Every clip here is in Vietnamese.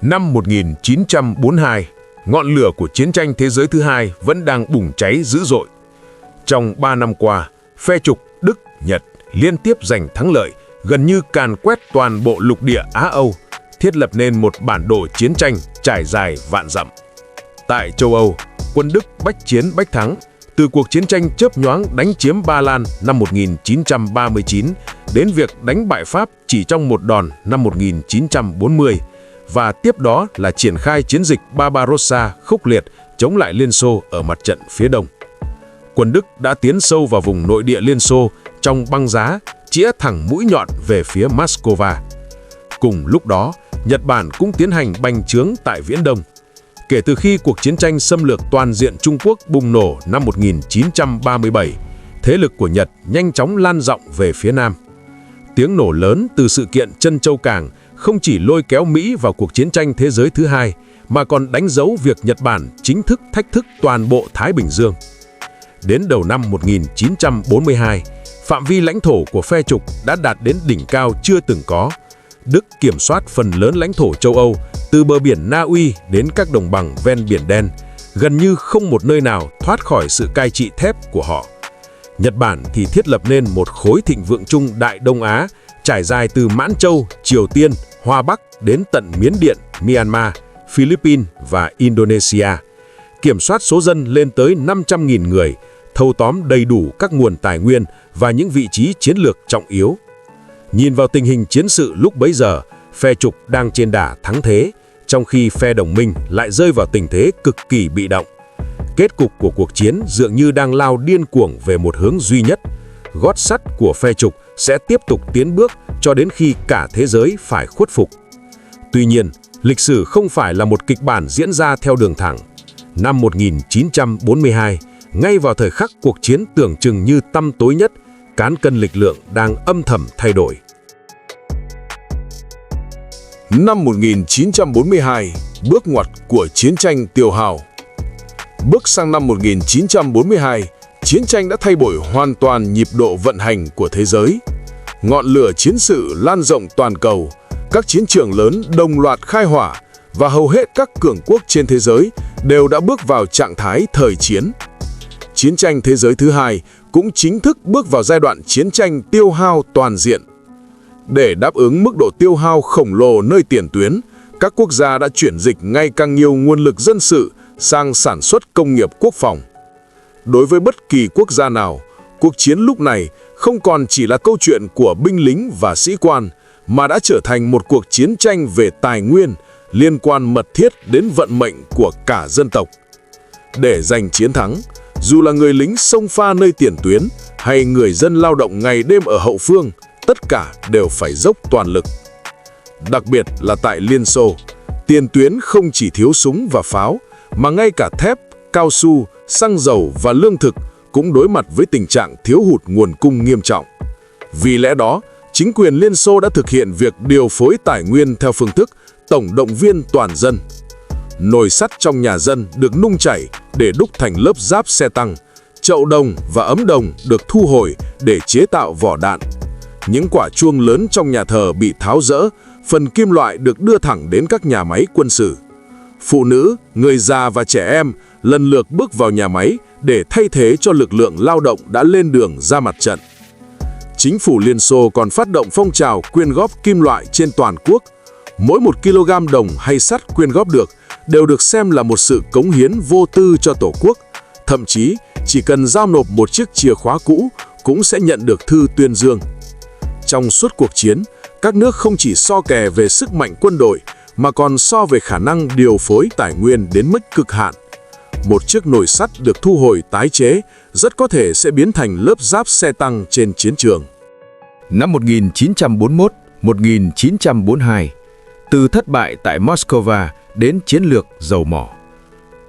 Năm 1942, ngọn lửa của chiến tranh thế giới thứ hai vẫn đang bùng cháy dữ dội. Trong 3 năm qua, phe trục Đức, Nhật liên tiếp giành thắng lợi, gần như càn quét toàn bộ lục địa Á-Âu, thiết lập nên một bản đồ chiến tranh trải dài vạn dặm. Tại châu Âu, quân Đức bách chiến bách thắng, từ cuộc chiến tranh chớp nhoáng đánh chiếm Ba Lan năm 1939 đến việc đánh bại Pháp chỉ trong một đòn năm 1940, và tiếp đó là triển khai chiến dịch Barbarossa khốc liệt chống lại Liên Xô ở mặt trận phía đông. Quân Đức đã tiến sâu vào vùng nội địa Liên Xô trong băng giá, chĩa thẳng mũi nhọn về phía Moscow. Cùng lúc đó, Nhật Bản cũng tiến hành bành trướng tại Viễn Đông. Kể từ khi cuộc chiến tranh xâm lược toàn diện Trung Quốc bùng nổ năm 1937, thế lực của Nhật nhanh chóng lan rộng về phía Nam. Tiếng nổ lớn từ sự kiện Trân Châu Cảng không chỉ lôi kéo Mỹ vào cuộc chiến tranh thế giới thứ hai, mà còn đánh dấu việc Nhật Bản chính thức thách thức toàn bộ Thái Bình Dương. Đến đầu năm 1942, phạm vi lãnh thổ của phe trục đã đạt đến đỉnh cao chưa từng có. Đức kiểm soát phần lớn lãnh thổ châu Âu, từ bờ biển Na Uy đến các đồng bằng ven Biển Đen, gần như không một nơi nào thoát khỏi sự cai trị thép của họ. Nhật Bản thì thiết lập nên một khối thịnh vượng chung Đại Đông Á, trải dài từ Mãn Châu, Triều Tiên, Hoa Bắc đến tận Miến Điện, Myanmar, Philippines và Indonesia. Kiểm soát số dân lên tới 500.000 người, thâu tóm đầy đủ các nguồn tài nguyên và những vị trí chiến lược trọng yếu. Nhìn vào tình hình chiến sự lúc bấy giờ, phe trục đang trên đà thắng thế, trong khi phe đồng minh lại rơi vào tình thế cực kỳ bị động. Kết cục của cuộc chiến dường như đang lao điên cuồng về một hướng duy nhất. Gót sắt của phe trục sẽ tiếp tục tiến bước cho đến khi cả thế giới phải khuất phục. Tuy nhiên, lịch sử không phải là một kịch bản diễn ra theo đường thẳng. Năm 1942, ngay vào thời khắc cuộc chiến tưởng chừng như tăm tối nhất, cán cân lực lượng đang âm thầm thay đổi. Năm 1942, bước ngoặt của chiến tranh tiêu hao. Bước sang năm 1942, chiến tranh đã thay đổi hoàn toàn nhịp độ vận hành của thế giới. Ngọn lửa chiến sự lan rộng toàn cầu, các chiến trường lớn đồng loạt khai hỏa và hầu hết các cường quốc trên thế giới đều đã bước vào trạng thái thời chiến. Chiến tranh thế giới thứ hai cũng chính thức bước vào giai đoạn chiến tranh tiêu hao toàn diện. Để đáp ứng mức độ tiêu hao khổng lồ nơi tiền tuyến, các quốc gia đã chuyển dịch ngày càng nhiều nguồn lực dân sự sang sản xuất công nghiệp quốc phòng. Đối với bất kỳ quốc gia nào, cuộc chiến lúc này không còn chỉ là câu chuyện của binh lính và sĩ quan, mà đã trở thành một cuộc chiến tranh về tài nguyên, liên quan mật thiết đến vận mệnh của cả dân tộc. Để giành chiến thắng, dù là người lính xông pha nơi tiền tuyến hay người dân lao động ngày đêm ở hậu phương, tất cả đều phải dốc toàn lực. Đặc biệt là tại Liên Xô, tiền tuyến không chỉ thiếu súng và pháo, mà ngay cả thép, cao su, xăng dầu và lương thực cũng đối mặt với tình trạng thiếu hụt nguồn cung nghiêm trọng. Vì lẽ đó, chính quyền Liên Xô đã thực hiện việc điều phối tài nguyên theo phương thức tổng động viên toàn dân. Nồi sắt trong nhà dân được nung chảy để đúc thành lớp giáp xe tăng, chậu đồng và ấm đồng được thu hồi để chế tạo vỏ đạn. Những quả chuông lớn trong nhà thờ bị tháo rỡ, phần kim loại được đưa thẳng đến các nhà máy quân sự. Phụ nữ, người già và trẻ em lần lượt bước vào nhà máy để thay thế cho lực lượng lao động đã lên đường ra mặt trận. Chính phủ Liên Xô còn phát động phong trào quyên góp kim loại trên toàn quốc. Mỗi 1 kg đồng hay sắt quyên góp được đều được xem là một sự cống hiến vô tư cho Tổ quốc. Thậm chí, chỉ cần giao nộp một chiếc chìa khóa cũ cũng sẽ nhận được thư tuyên dương. Trong suốt cuộc chiến, các nước không chỉ so kè về sức mạnh quân đội, mà còn so về khả năng điều phối tài nguyên đến mức cực hạn. Một chiếc nồi sắt được thu hồi tái chế rất có thể sẽ biến thành lớp giáp xe tăng trên chiến trường. Năm 1941-1942, từ thất bại tại Moscow đến chiến lược dầu mỏ.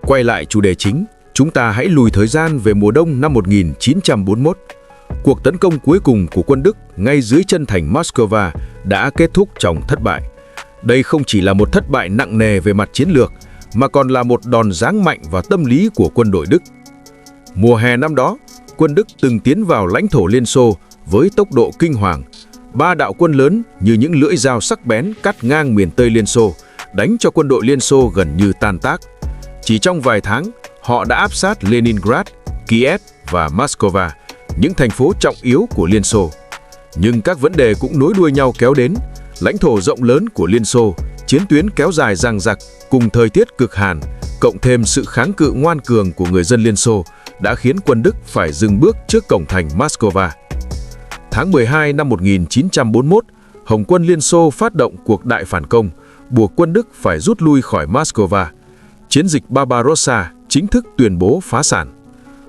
Quay lại chủ đề chính, chúng ta hãy lùi thời gian về mùa đông năm 1941. Cuộc tấn công cuối cùng của quân Đức ngay dưới chân thành Moscow đã kết thúc trong thất bại. Đây không chỉ là một thất bại nặng nề về mặt chiến lược, mà còn là một đòn giáng mạnh vào tâm lý của quân đội Đức. Mùa hè năm đó, quân Đức từng tiến vào lãnh thổ Liên Xô với tốc độ kinh hoàng. 3 đạo quân lớn như những lưỡi dao sắc bén cắt ngang miền Tây Liên Xô đánh cho quân đội Liên Xô gần như tan tác. Chỉ trong vài tháng, họ đã áp sát Leningrad, Kiev và Moscow, những thành phố trọng yếu của Liên Xô. Nhưng các vấn đề cũng nối đuôi nhau kéo đến. Lãnh thổ rộng lớn của Liên Xô, chiến tuyến kéo dài dằng dặc cùng thời tiết cực hàn, cộng thêm sự kháng cự ngoan cường của người dân Liên Xô đã khiến quân Đức phải dừng bước trước cổng thành Moscow. Tháng 12 năm 1941, Hồng quân Liên Xô phát động cuộc đại phản công, buộc quân Đức phải rút lui khỏi Moscow. Chiến dịch Barbarossa chính thức tuyên bố phá sản.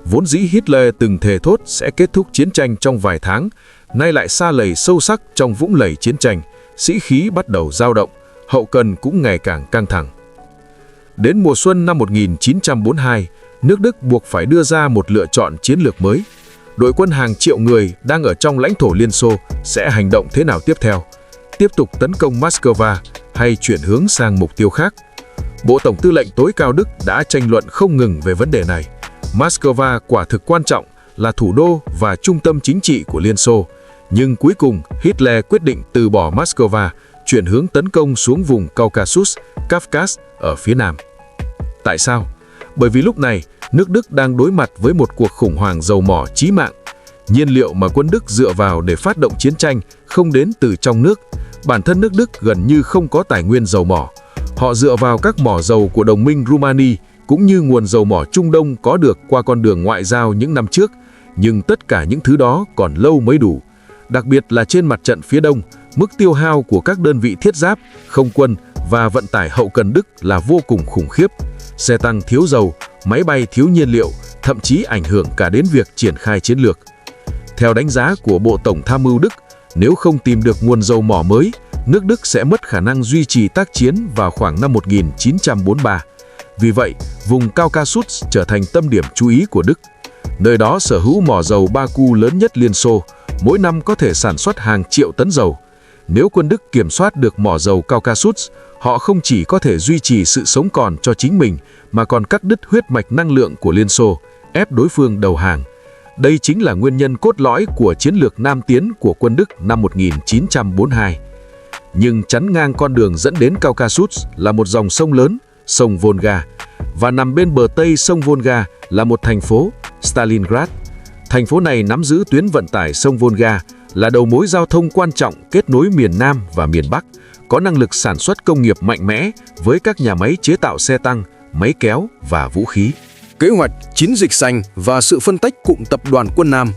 Vốn dĩ Hitler từng thề thốt sẽ kết thúc chiến tranh trong vài tháng, nay lại sa lầy sâu sắc trong vũng lầy chiến tranh, sĩ khí bắt đầu dao động, hậu cần cũng ngày càng căng thẳng. Đến mùa xuân năm 1942, nước Đức buộc phải đưa ra một lựa chọn chiến lược mới. Đội quân hàng triệu người đang ở trong lãnh thổ Liên Xô sẽ hành động thế nào tiếp theo? Tiếp tục tấn công Moscow hay chuyển hướng sang mục tiêu khác? Bộ Tổng tư lệnh tối cao Đức đã tranh luận không ngừng về vấn đề này. Moscow quả thực quan trọng, là thủ đô và trung tâm chính trị của Liên Xô. Nhưng cuối cùng, Hitler quyết định từ bỏ Moscow, chuyển hướng tấn công xuống vùng Caucasus, Kafkas ở phía nam. Tại sao? Bởi vì lúc này, nước Đức đang đối mặt với một cuộc khủng hoảng dầu mỏ chí mạng. Nhiên liệu mà quân Đức dựa vào để phát động chiến tranh không đến từ trong nước. Bản thân nước Đức gần như không có tài nguyên dầu mỏ. Họ dựa vào các mỏ dầu của đồng minh Rumani, cũng như nguồn dầu mỏ Trung Đông có được qua con đường ngoại giao những năm trước. Nhưng tất cả những thứ đó còn lâu mới đủ. Đặc biệt là trên mặt trận phía đông, mức tiêu hao của các đơn vị thiết giáp, không quân và vận tải hậu cần Đức là vô cùng khủng khiếp. Xe tăng thiếu dầu, máy bay thiếu nhiên liệu, thậm chí ảnh hưởng cả đến việc triển khai chiến lược. Theo đánh giá của Bộ Tổng tham mưu Đức, nếu không tìm được nguồn dầu mỏ mới, nước Đức sẽ mất khả năng duy trì tác chiến vào khoảng năm 1943. Vì vậy, vùng Caucasus trở thành tâm điểm chú ý của Đức. Nơi đó sở hữu mỏ dầu Baku lớn nhất Liên Xô, mỗi năm có thể sản xuất hàng triệu tấn dầu. Nếu quân Đức kiểm soát được mỏ dầu Caucasus, họ không chỉ có thể duy trì sự sống còn cho chính mình, mà còn cắt đứt huyết mạch năng lượng của Liên Xô, ép đối phương đầu hàng. Đây chính là nguyên nhân cốt lõi của chiến lược Nam tiến của quân Đức năm 1942. Nhưng chắn ngang con đường dẫn đến Caucasus là một dòng sông lớn, sông Volga, và nằm bên bờ tây sông Volga là một thành phố, Stalingrad. Thành phố này nắm giữ tuyến vận tải sông Volga, là đầu mối giao thông quan trọng kết nối miền Nam và miền Bắc, có năng lực sản xuất công nghiệp mạnh mẽ với các nhà máy chế tạo xe tăng, máy kéo và vũ khí. Kế hoạch chiến dịch xanh và sự phân tách cụm tập đoàn quân Nam.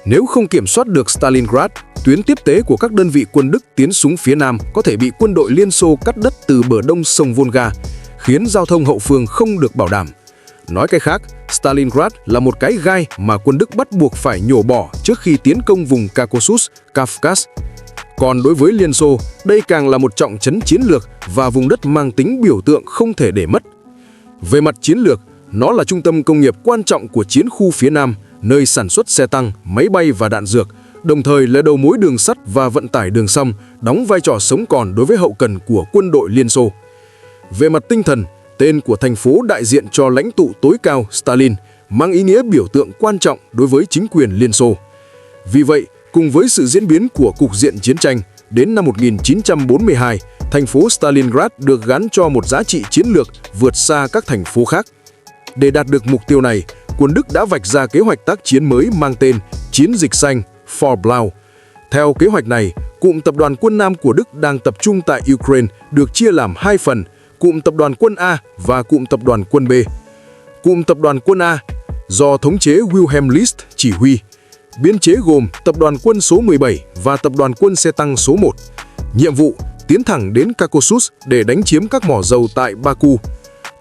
Nếu không kiểm soát được Stalingrad, tuyến tiếp tế của các đơn vị quân Đức tiến xuống phía Nam có thể bị quân đội Liên Xô cắt đứt từ bờ đông sông Volga, khiến giao thông hậu phương không được bảo đảm. Nói cách khác, Stalingrad là một cái gai mà quân Đức bắt buộc phải nhổ bỏ trước khi tiến công vùng Caucasus, Kafkas. Còn đối với Liên Xô, đây càng là một trọng trấn chiến lược và vùng đất mang tính biểu tượng không thể để mất. Về mặt chiến lược, nó là trung tâm công nghiệp quan trọng của chiến khu phía Nam, nơi sản xuất xe tăng, máy bay và đạn dược, đồng thời là đầu mối đường sắt và vận tải đường sông, đóng vai trò sống còn đối với hậu cần của quân đội Liên Xô. Về mặt tinh thần, tên của thành phố đại diện cho lãnh tụ tối cao Stalin mang ý nghĩa biểu tượng quan trọng đối với chính quyền Liên Xô. Vì vậy, cùng với sự diễn biến của cục diện chiến tranh, đến năm 1942, thành phố Stalingrad được gắn cho một giá trị chiến lược vượt xa các thành phố khác. Để đạt được mục tiêu này, quân Đức đã vạch ra kế hoạch tác chiến mới mang tên Chiến dịch xanh Vorblau. Theo kế hoạch này, cụm tập đoàn quân Nam của Đức đang tập trung tại Ukraine được chia làm hai phần, cụm tập đoàn quân A và cụm tập đoàn quân B. Cụm tập đoàn quân A do thống chế Wilhelm List chỉ huy, biên chế gồm tập đoàn quân số 17 và tập đoàn quân xe tăng số 1. Nhiệm vụ tiến thẳng đến Caucasus để đánh chiếm các mỏ dầu tại Baku.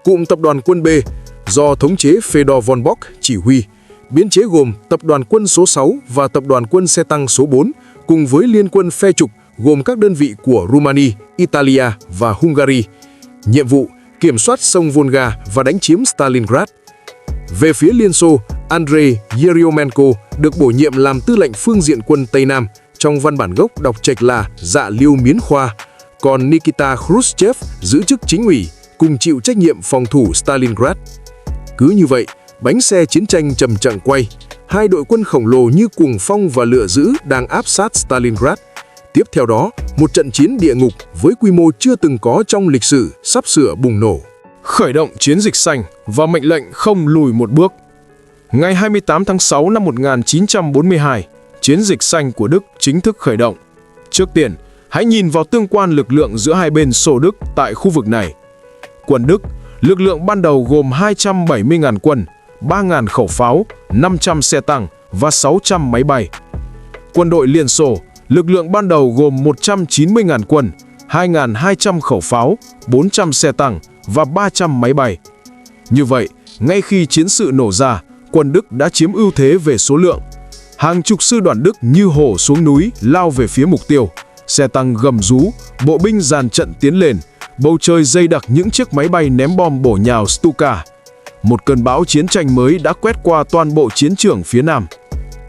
Cụm tập đoàn quân B do thống chế Fedor von Bock chỉ huy, biên chế gồm tập đoàn quân số 6 và tập đoàn quân xe tăng số 4, cùng với liên quân phe trục gồm các đơn vị của Rumani, Italia và Hungary. Nhiệm vụ kiểm soát sông Volga và đánh chiếm Stalingrad. Về phía Liên Xô, Andrei Yeryomenko được bổ nhiệm làm tư lệnh phương diện quân Tây Nam, trong văn bản gốc đọc trạch là Dạ Liêu Miến Khoa, còn Nikita Khrushchev giữ chức chính ủy, cùng chịu trách nhiệm phòng thủ Stalingrad. Cứ như vậy, bánh xe chiến tranh chậm chậm quay, hai đội quân khổng lồ như cuồng phong và lửa dữ đang áp sát Stalingrad. Tiếp theo đó, một trận chiến địa ngục với quy mô chưa từng có trong lịch sử sắp sửa bùng nổ. Khởi động chiến dịch xanh và mệnh lệnh không lùi một bước. Ngày 28 tháng 6 năm 1942, chiến dịch xanh của Đức chính thức khởi động. Trước tiên, hãy nhìn vào tương quan lực lượng giữa hai bên Xô Đức tại khu vực này. Quân Đức, lực lượng ban đầu gồm 270.000 quân, 3.000 khẩu pháo, 500 xe tăng và 600 máy bay. Quân đội Liên Xô, lực lượng ban đầu gồm 190.000 quân, 2.200 khẩu pháo, 400 xe tăng và 300 máy bay. Như vậy, ngay khi chiến sự nổ ra, quân Đức đã chiếm ưu thế về số lượng. Hàng chục sư đoàn Đức như hổ xuống núi lao về phía mục tiêu. Xe tăng gầm rú, bộ binh dàn trận tiến lên, bầu trời dày đặc những chiếc máy bay ném bom bổ nhào Stuka. Một cơn bão chiến tranh mới đã quét qua toàn bộ chiến trường phía Nam.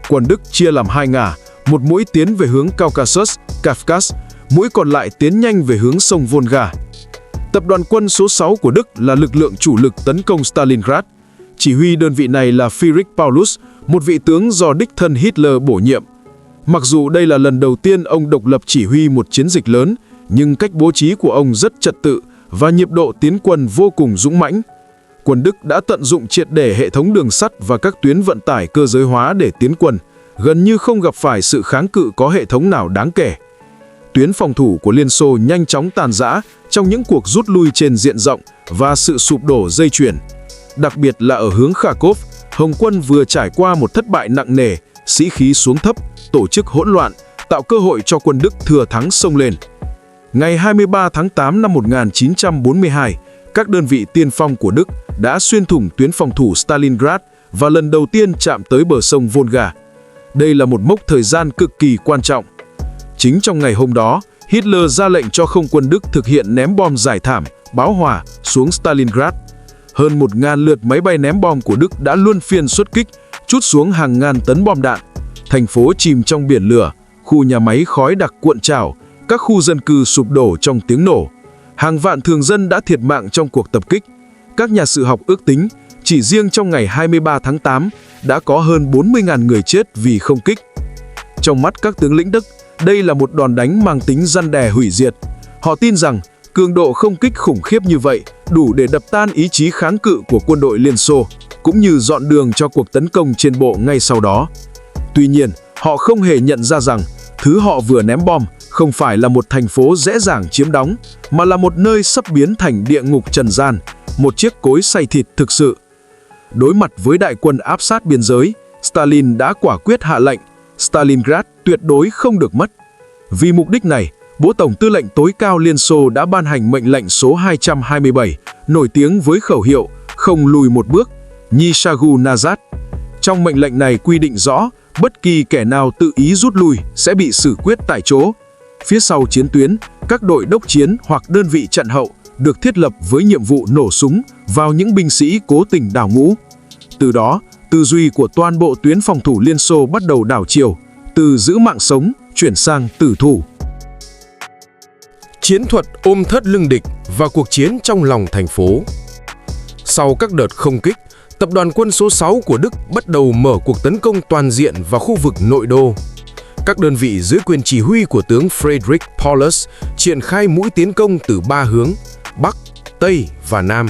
Quân Đức chia làm hai ngả, một mũi tiến về hướng Caucasus, Kafkas, mũi còn lại tiến nhanh về hướng sông Volga. Tập đoàn quân số 6 của Đức là lực lượng chủ lực tấn công Stalingrad. Chỉ huy đơn vị này là Friedrich Paulus, một vị tướng do đích thân Hitler bổ nhiệm. Mặc dù đây là lần đầu tiên ông độc lập chỉ huy một chiến dịch lớn, nhưng cách bố trí của ông rất trật tự và nhịp độ tiến quân vô cùng dũng mãnh. Quân Đức đã tận dụng triệt để hệ thống đường sắt và các tuyến vận tải cơ giới hóa để tiến quân, gần như không gặp phải sự kháng cự có hệ thống nào đáng kể. Tuyến phòng thủ của Liên Xô nhanh chóng tàn rã trong những cuộc rút lui trên diện rộng và sự sụp đổ dây chuyền. Đặc biệt là ở hướng Kharkov, Hồng quân vừa trải qua một thất bại nặng nề, sĩ khí xuống thấp, tổ chức hỗn loạn, tạo cơ hội cho quân Đức thừa thắng xông lên. Ngày 23 tháng 8 năm 1942, các đơn vị tiên phong của Đức đã xuyên thủng tuyến phòng thủ Stalingrad và lần đầu tiên chạm tới bờ sông Volga. Đây là một mốc thời gian cực kỳ quan trọng. Chính trong ngày hôm đó, Hitler ra lệnh cho không quân Đức thực hiện ném bom giải thảm, báo hỏa xuống Stalingrad. Hơn 1.000 lượt máy bay ném bom của Đức đã luân phiên xuất kích, trút xuống hàng ngàn tấn bom đạn. Thành phố chìm trong biển lửa, khu nhà máy khói đặc cuộn trào, các khu dân cư sụp đổ trong tiếng nổ. Hàng vạn thường dân đã thiệt mạng trong cuộc tập kích. Các nhà sử học ước tính, chỉ riêng trong ngày 23 tháng 8 đã có hơn 40.000 người chết vì không kích. Trong mắt các tướng lĩnh Đức, đây là một đòn đánh mang tính răn đe hủy diệt. Họ tin rằng cường độ không kích khủng khiếp như vậy đủ để đập tan ý chí kháng cự của quân đội Liên Xô, cũng như dọn đường cho cuộc tấn công trên bộ ngay sau đó. Tuy nhiên, họ không hề nhận ra rằng thứ họ vừa ném bom không phải là một thành phố dễ dàng chiếm đóng, mà là một nơi sắp biến thành địa ngục trần gian, một chiếc cối xay thịt thực sự. Đối mặt với đại quân áp sát biên giới, Stalin đã quả quyết hạ lệnh Stalingrad tuyệt đối không được mất. Vì mục đích này, Bộ Tổng tư lệnh tối cao Liên Xô đã ban hành mệnh lệnh số 227, nổi tiếng với khẩu hiệu không lùi một bước, Nishagu Nazad. Trong mệnh lệnh này quy định rõ, bất kỳ kẻ nào tự ý rút lui sẽ bị xử quyết tại chỗ. Phía sau chiến tuyến, các đội đốc chiến hoặc đơn vị chặn hậu được thiết lập với nhiệm vụ nổ súng vào những binh sĩ cố tình đào ngũ. Từ đó, tư duy của toàn bộ tuyến phòng thủ Liên Xô bắt đầu đảo chiều, từ giữ mạng sống chuyển sang tử thủ. Chiến thuật ôm thớt lưng địch và cuộc chiến trong lòng thành phố. Sau các đợt không kích, Tập đoàn quân số 6 của Đức bắt đầu mở cuộc tấn công toàn diện vào khu vực nội đô. Các đơn vị dưới quyền chỉ huy của tướng Friedrich Paulus triển khai mũi tiến công từ 3 hướng, Bắc, Tây và Nam.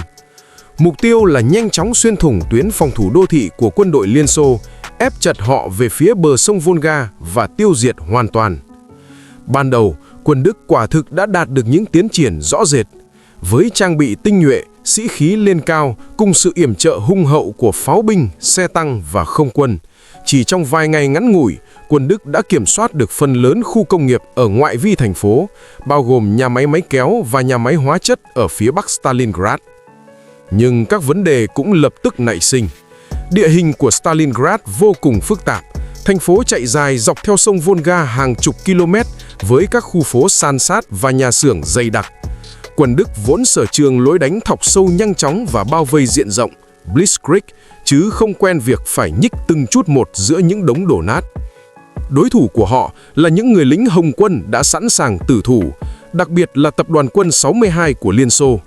Mục tiêu là nhanh chóng xuyên thủng tuyến phòng thủ đô thị của quân đội Liên Xô, ép chặt họ về phía bờ sông Volga và tiêu diệt hoàn toàn. Ban đầu, quân Đức quả thực đã đạt được những tiến triển rõ rệt. Với trang bị tinh nhuệ, sĩ khí lên cao cùng sự yểm trợ hung hậu của pháo binh, xe tăng và không quân, chỉ trong vài ngày ngắn ngủi, quân Đức đã kiểm soát được phần lớn khu công nghiệp ở ngoại vi thành phố, bao gồm nhà máy máy kéo và nhà máy hóa chất ở phía bắc Stalingrad. Nhưng các vấn đề cũng lập tức nảy sinh. Địa hình của Stalingrad vô cùng phức tạp. Thành phố chạy dài dọc theo sông Volga hàng chục km với các khu phố san sát và nhà xưởng dày đặc. Quân Đức vốn sở trường lối đánh thọc sâu nhanh chóng và bao vây diện rộng, Blitzkrieg, chứ không quen việc phải nhích từng chút một giữa những đống đổ nát. Đối thủ của họ là những người lính Hồng quân đã sẵn sàng tử thủ, đặc biệt là Tập đoàn quân 62 của Liên Xô.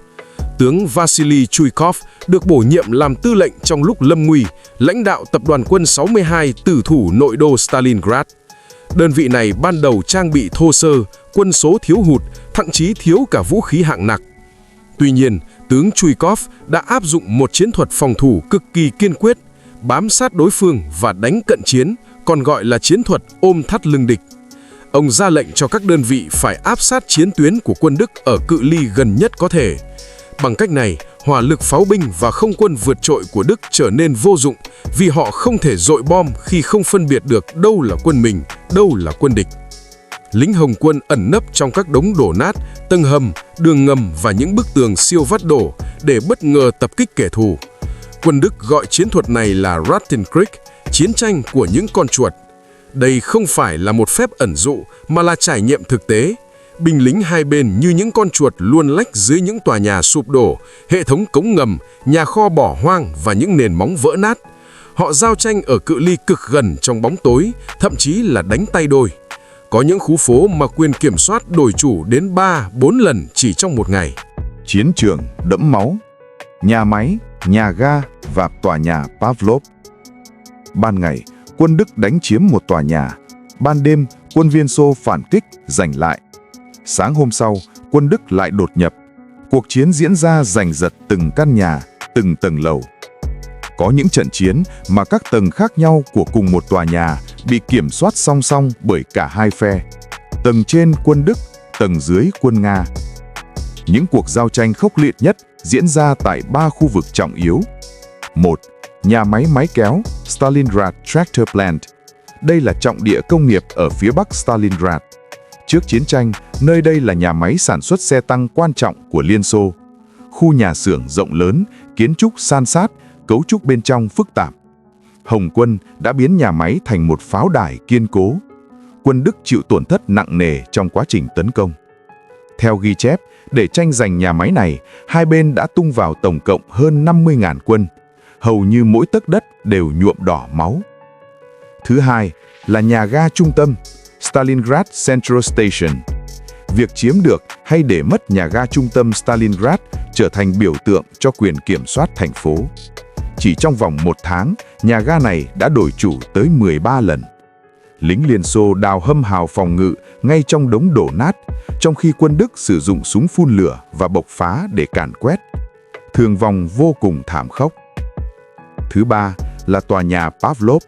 Tướng Vasily Chuikov được bổ nhiệm làm tư lệnh trong lúc lâm nguy, lãnh đạo Tập đoàn quân 62 tử thủ nội đô Stalingrad. Đơn vị này ban đầu trang bị thô sơ, quân số thiếu hụt, thậm chí thiếu cả vũ khí hạng nặng. Tuy nhiên, tướng Chuikov đã áp dụng một chiến thuật phòng thủ cực kỳ kiên quyết, bám sát đối phương và đánh cận chiến, còn gọi là chiến thuật ôm thắt lưng địch. Ông ra lệnh cho các đơn vị phải áp sát chiến tuyến của quân Đức ở cự ly gần nhất có thể. Bằng cách này, hỏa lực pháo binh và không quân vượt trội của Đức trở nên vô dụng vì họ không thể dội bom khi không phân biệt được đâu là quân mình, đâu là quân địch. Lính Hồng quân ẩn nấp trong các đống đổ nát, tầng hầm, đường ngầm và những bức tường siêu vắt đổ để bất ngờ tập kích kẻ thù. Quân Đức gọi chiến thuật này là Rattenkrieg, chiến tranh của những con chuột. Đây không phải là một phép ẩn dụ mà là trải nghiệm thực tế. Binh lính hai bên như những con chuột luồn lách dưới những tòa nhà sụp đổ, hệ thống cống ngầm, nhà kho bỏ hoang và những nền móng vỡ nát. Họ giao tranh ở cự ly cực gần trong bóng tối, thậm chí là đánh tay đôi. Có những khu phố mà quyền kiểm soát đổi chủ đến 3-4 lần chỉ trong một ngày. Chiến trường đẫm máu, nhà máy, nhà ga và tòa nhà Pavlov. Ban ngày, quân Đức đánh chiếm một tòa nhà. Ban đêm, quân Viên Xô phản kích, giành lại. Sáng hôm sau, quân Đức lại đột nhập. Cuộc chiến diễn ra giành giật từng căn nhà, từng tầng lầu. Có những trận chiến mà các tầng khác nhau của cùng một tòa nhà bị kiểm soát song song bởi cả hai phe. Tầng trên quân Đức, tầng dưới quân Nga. Những cuộc giao tranh khốc liệt nhất diễn ra tại 3 khu vực trọng yếu. 1. Nhà máy máy kéo Stalingrad Tractor Plant. Đây là trọng địa công nghiệp ở phía bắc Stalingrad. Trước chiến tranh, nơi đây là nhà máy sản xuất xe tăng quan trọng của Liên Xô. Khu nhà xưởng rộng lớn, kiến trúc san sát, cấu trúc bên trong phức tạp. Hồng quân đã biến nhà máy thành một pháo đài kiên cố. Quân Đức chịu tổn thất nặng nề trong quá trình tấn công. Theo ghi chép, để tranh giành nhà máy này, hai bên đã tung vào tổng cộng hơn 50.000 quân. Hầu như mỗi tấc đất đều nhuộm đỏ máu. Thứ hai là nhà ga trung tâm, Stalingrad Central Station. Việc chiếm được hay để mất nhà ga trung tâm Stalingrad trở thành biểu tượng cho quyền kiểm soát thành phố. Chỉ trong vòng 1 tháng, nhà ga này đã đổi chủ tới 13 lần. Lính Liên Xô đào hầm hào phòng ngự ngay trong đống đổ nát, trong khi quân Đức sử dụng súng phun lửa và bộc phá để càn quét. Thương vong vô cùng thảm khốc. Thứ ba là tòa nhà Pavlov.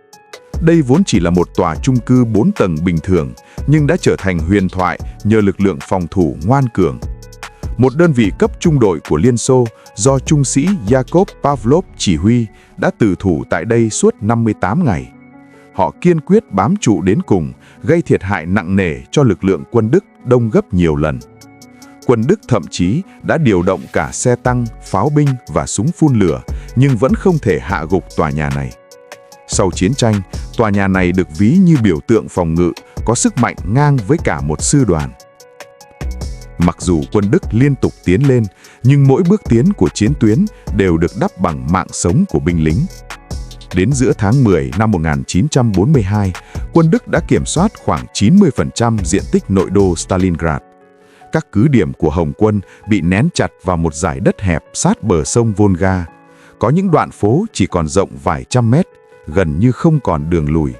Đây vốn chỉ là một tòa chung cư 4 tầng bình thường, nhưng đã trở thành huyền thoại nhờ lực lượng phòng thủ ngoan cường. Một đơn vị cấp trung đội của Liên Xô do trung sĩ Yakov Pavlov chỉ huy đã tự thủ tại đây suốt 58 ngày. Họ kiên quyết bám trụ đến cùng, gây thiệt hại nặng nề cho lực lượng quân Đức đông gấp nhiều lần. Quân Đức thậm chí đã điều động cả xe tăng, pháo binh và súng phun lửa, nhưng vẫn không thể hạ gục tòa nhà này. Sau chiến tranh, tòa nhà này được ví như biểu tượng phòng ngự, có sức mạnh ngang với cả một sư đoàn. Mặc dù quân Đức liên tục tiến lên, nhưng mỗi bước tiến của chiến tuyến đều được đắp bằng mạng sống của binh lính. Đến giữa tháng 10 năm 1942, quân Đức đã kiểm soát khoảng 90% diện tích nội đô Stalingrad. Các cứ điểm của Hồng quân bị nén chặt vào một dải đất hẹp sát bờ sông Volga. Có những đoạn phố chỉ còn rộng vài trăm mét, gần như không còn đường lùi.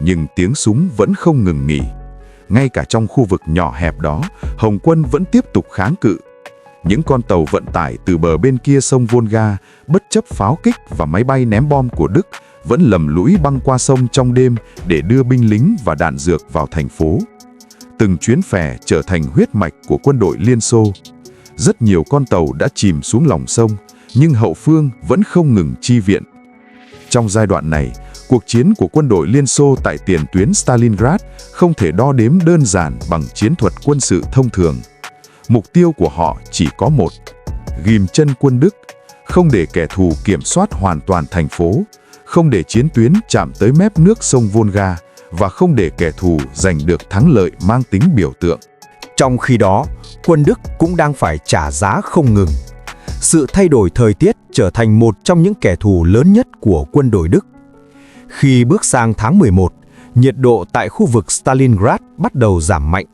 Nhưng tiếng súng vẫn không ngừng nghỉ. Ngay cả trong khu vực nhỏ hẹp đó, Hồng quân vẫn tiếp tục kháng cự. Những con tàu vận tải từ bờ bên kia sông Volga, bất chấp pháo kích và máy bay ném bom của Đức, vẫn lầm lũi băng qua sông trong đêm để đưa binh lính và đạn dược vào thành phố. Từng chuyến phè trở thành huyết mạch của quân đội Liên Xô. Rất nhiều con tàu đã chìm xuống lòng sông, nhưng hậu phương vẫn không ngừng chi viện. Trong giai đoạn này, cuộc chiến của quân đội Liên Xô tại tiền tuyến Stalingrad không thể đo đếm đơn giản bằng chiến thuật quân sự thông thường. Mục tiêu của họ chỉ có một: ghim chân quân Đức, không để kẻ thù kiểm soát hoàn toàn thành phố, không để chiến tuyến chạm tới mép nước sông Volga và không để kẻ thù giành được thắng lợi mang tính biểu tượng. Trong khi đó, quân Đức cũng đang phải trả giá không ngừng. Sự thay đổi thời tiết trở thành một trong những kẻ thù lớn nhất của quân đội Đức. Khi bước sang tháng 11, nhiệt độ tại khu vực Stalingrad bắt đầu giảm mạnh.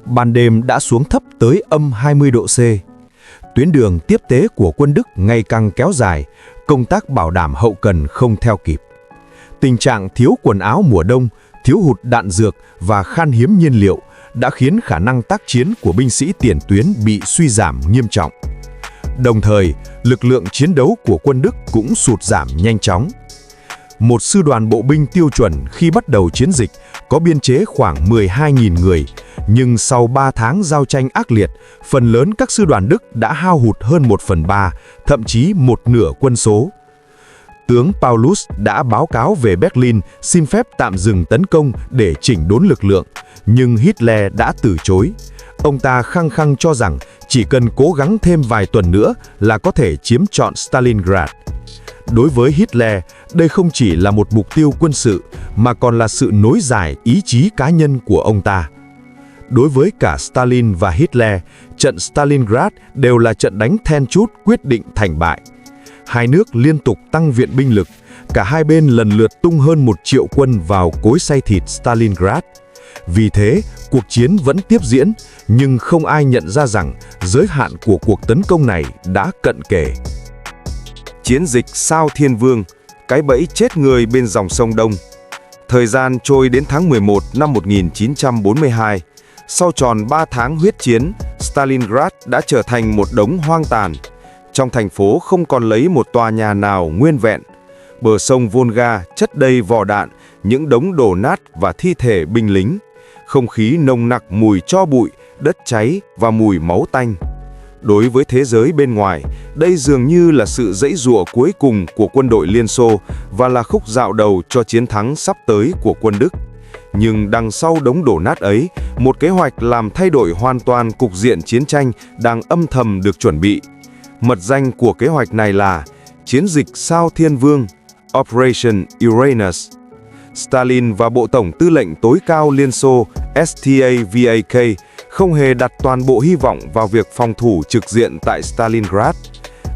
Ban đêm đã xuống thấp tới âm 20 độ C. Tuyến đường tiếp tế của quân Đức ngày càng kéo dài, công tác bảo đảm hậu cần không theo kịp. Tình trạng thiếu quần áo mùa đông thiếu hụt đạn dược và khan hiếm nhiên liệu đã khiến khả năng tác chiến của binh sĩ tiền tuyến bị suy giảm nghiêm trọng. Đồng thời, lực lượng chiến đấu của quân Đức cũng sụt giảm nhanh chóng. Một sư đoàn bộ binh tiêu chuẩn khi bắt đầu chiến dịch có biên chế khoảng 12.000 người, nhưng sau 3 tháng giao tranh ác liệt, phần lớn các sư đoàn Đức đã hao hụt hơn 1/3, thậm chí một nửa quân số. Tướng Paulus đã báo cáo về Berlin xin phép tạm dừng tấn công để chỉnh đốn lực lượng, nhưng Hitler đã từ chối. Ông ta khăng khăng cho rằng chỉ cần cố gắng thêm vài tuần nữa là có thể chiếm trọn Stalingrad. Đối với Hitler, đây không chỉ là một mục tiêu quân sự, mà còn là sự nối dài ý chí cá nhân của ông ta. Đối với cả Stalin và Hitler, trận Stalingrad đều là trận đánh then chốt quyết định thành bại. Hai nước liên tục tăng viện binh lực, cả hai bên lần lượt tung hơn 1 triệu quân vào cối xay thịt Stalingrad. Vì thế, cuộc chiến vẫn tiếp diễn, nhưng không ai nhận ra rằng giới hạn của cuộc tấn công này đã cận kề. Chiến dịch Sao Thiên Vương, cái bẫy chết người bên dòng sông Đông. Thời gian trôi đến tháng 11 năm 1942. Sau tròn 3 tháng huyết chiến, Stalingrad đã trở thành một đống hoang tàn. Trong thành phố không còn lấy một tòa nhà nào nguyên vẹn. Bờ sông Volga chất đầy vỏ đạn, những đống đổ nát và thi thể binh lính. Không khí nồng nặc mùi tro bụi, đất cháy và mùi máu tanh. Đối với thế giới bên ngoài, đây dường như là sự giãy giụa cuối cùng của quân đội Liên Xô và là khúc dạo đầu cho chiến thắng sắp tới của quân Đức. Nhưng đằng sau đống đổ nát ấy, một kế hoạch làm thay đổi hoàn toàn cục diện chiến tranh đang âm thầm được chuẩn bị. Mật danh của kế hoạch này là Chiến dịch Sao Thiên Vương, Operation Uranus. Stalin và Bộ Tổng Tư lệnh tối cao Liên Xô STAVAK không hề đặt toàn bộ hy vọng vào việc phòng thủ trực diện tại Stalingrad.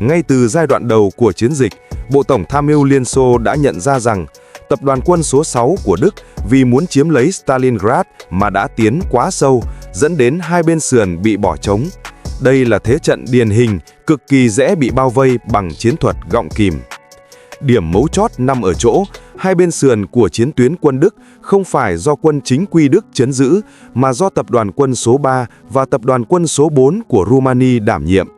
Ngay từ giai đoạn đầu của chiến dịch, Bộ Tổng Tham mưu Liên Xô đã nhận ra rằng tập đoàn quân số 6 của Đức vì muốn chiếm lấy Stalingrad mà đã tiến quá sâu, dẫn đến hai bên sườn bị bỏ trống. Đây là thế trận điển hình, cực kỳ dễ bị bao vây bằng chiến thuật gọng kìm. Điểm mấu chốt nằm ở chỗ, hai bên sườn của chiến tuyến quân Đức không phải do quân chính quy Đức trấn giữ, mà do tập đoàn quân số 3 và tập đoàn quân số 4 của Rumani đảm nhiệm.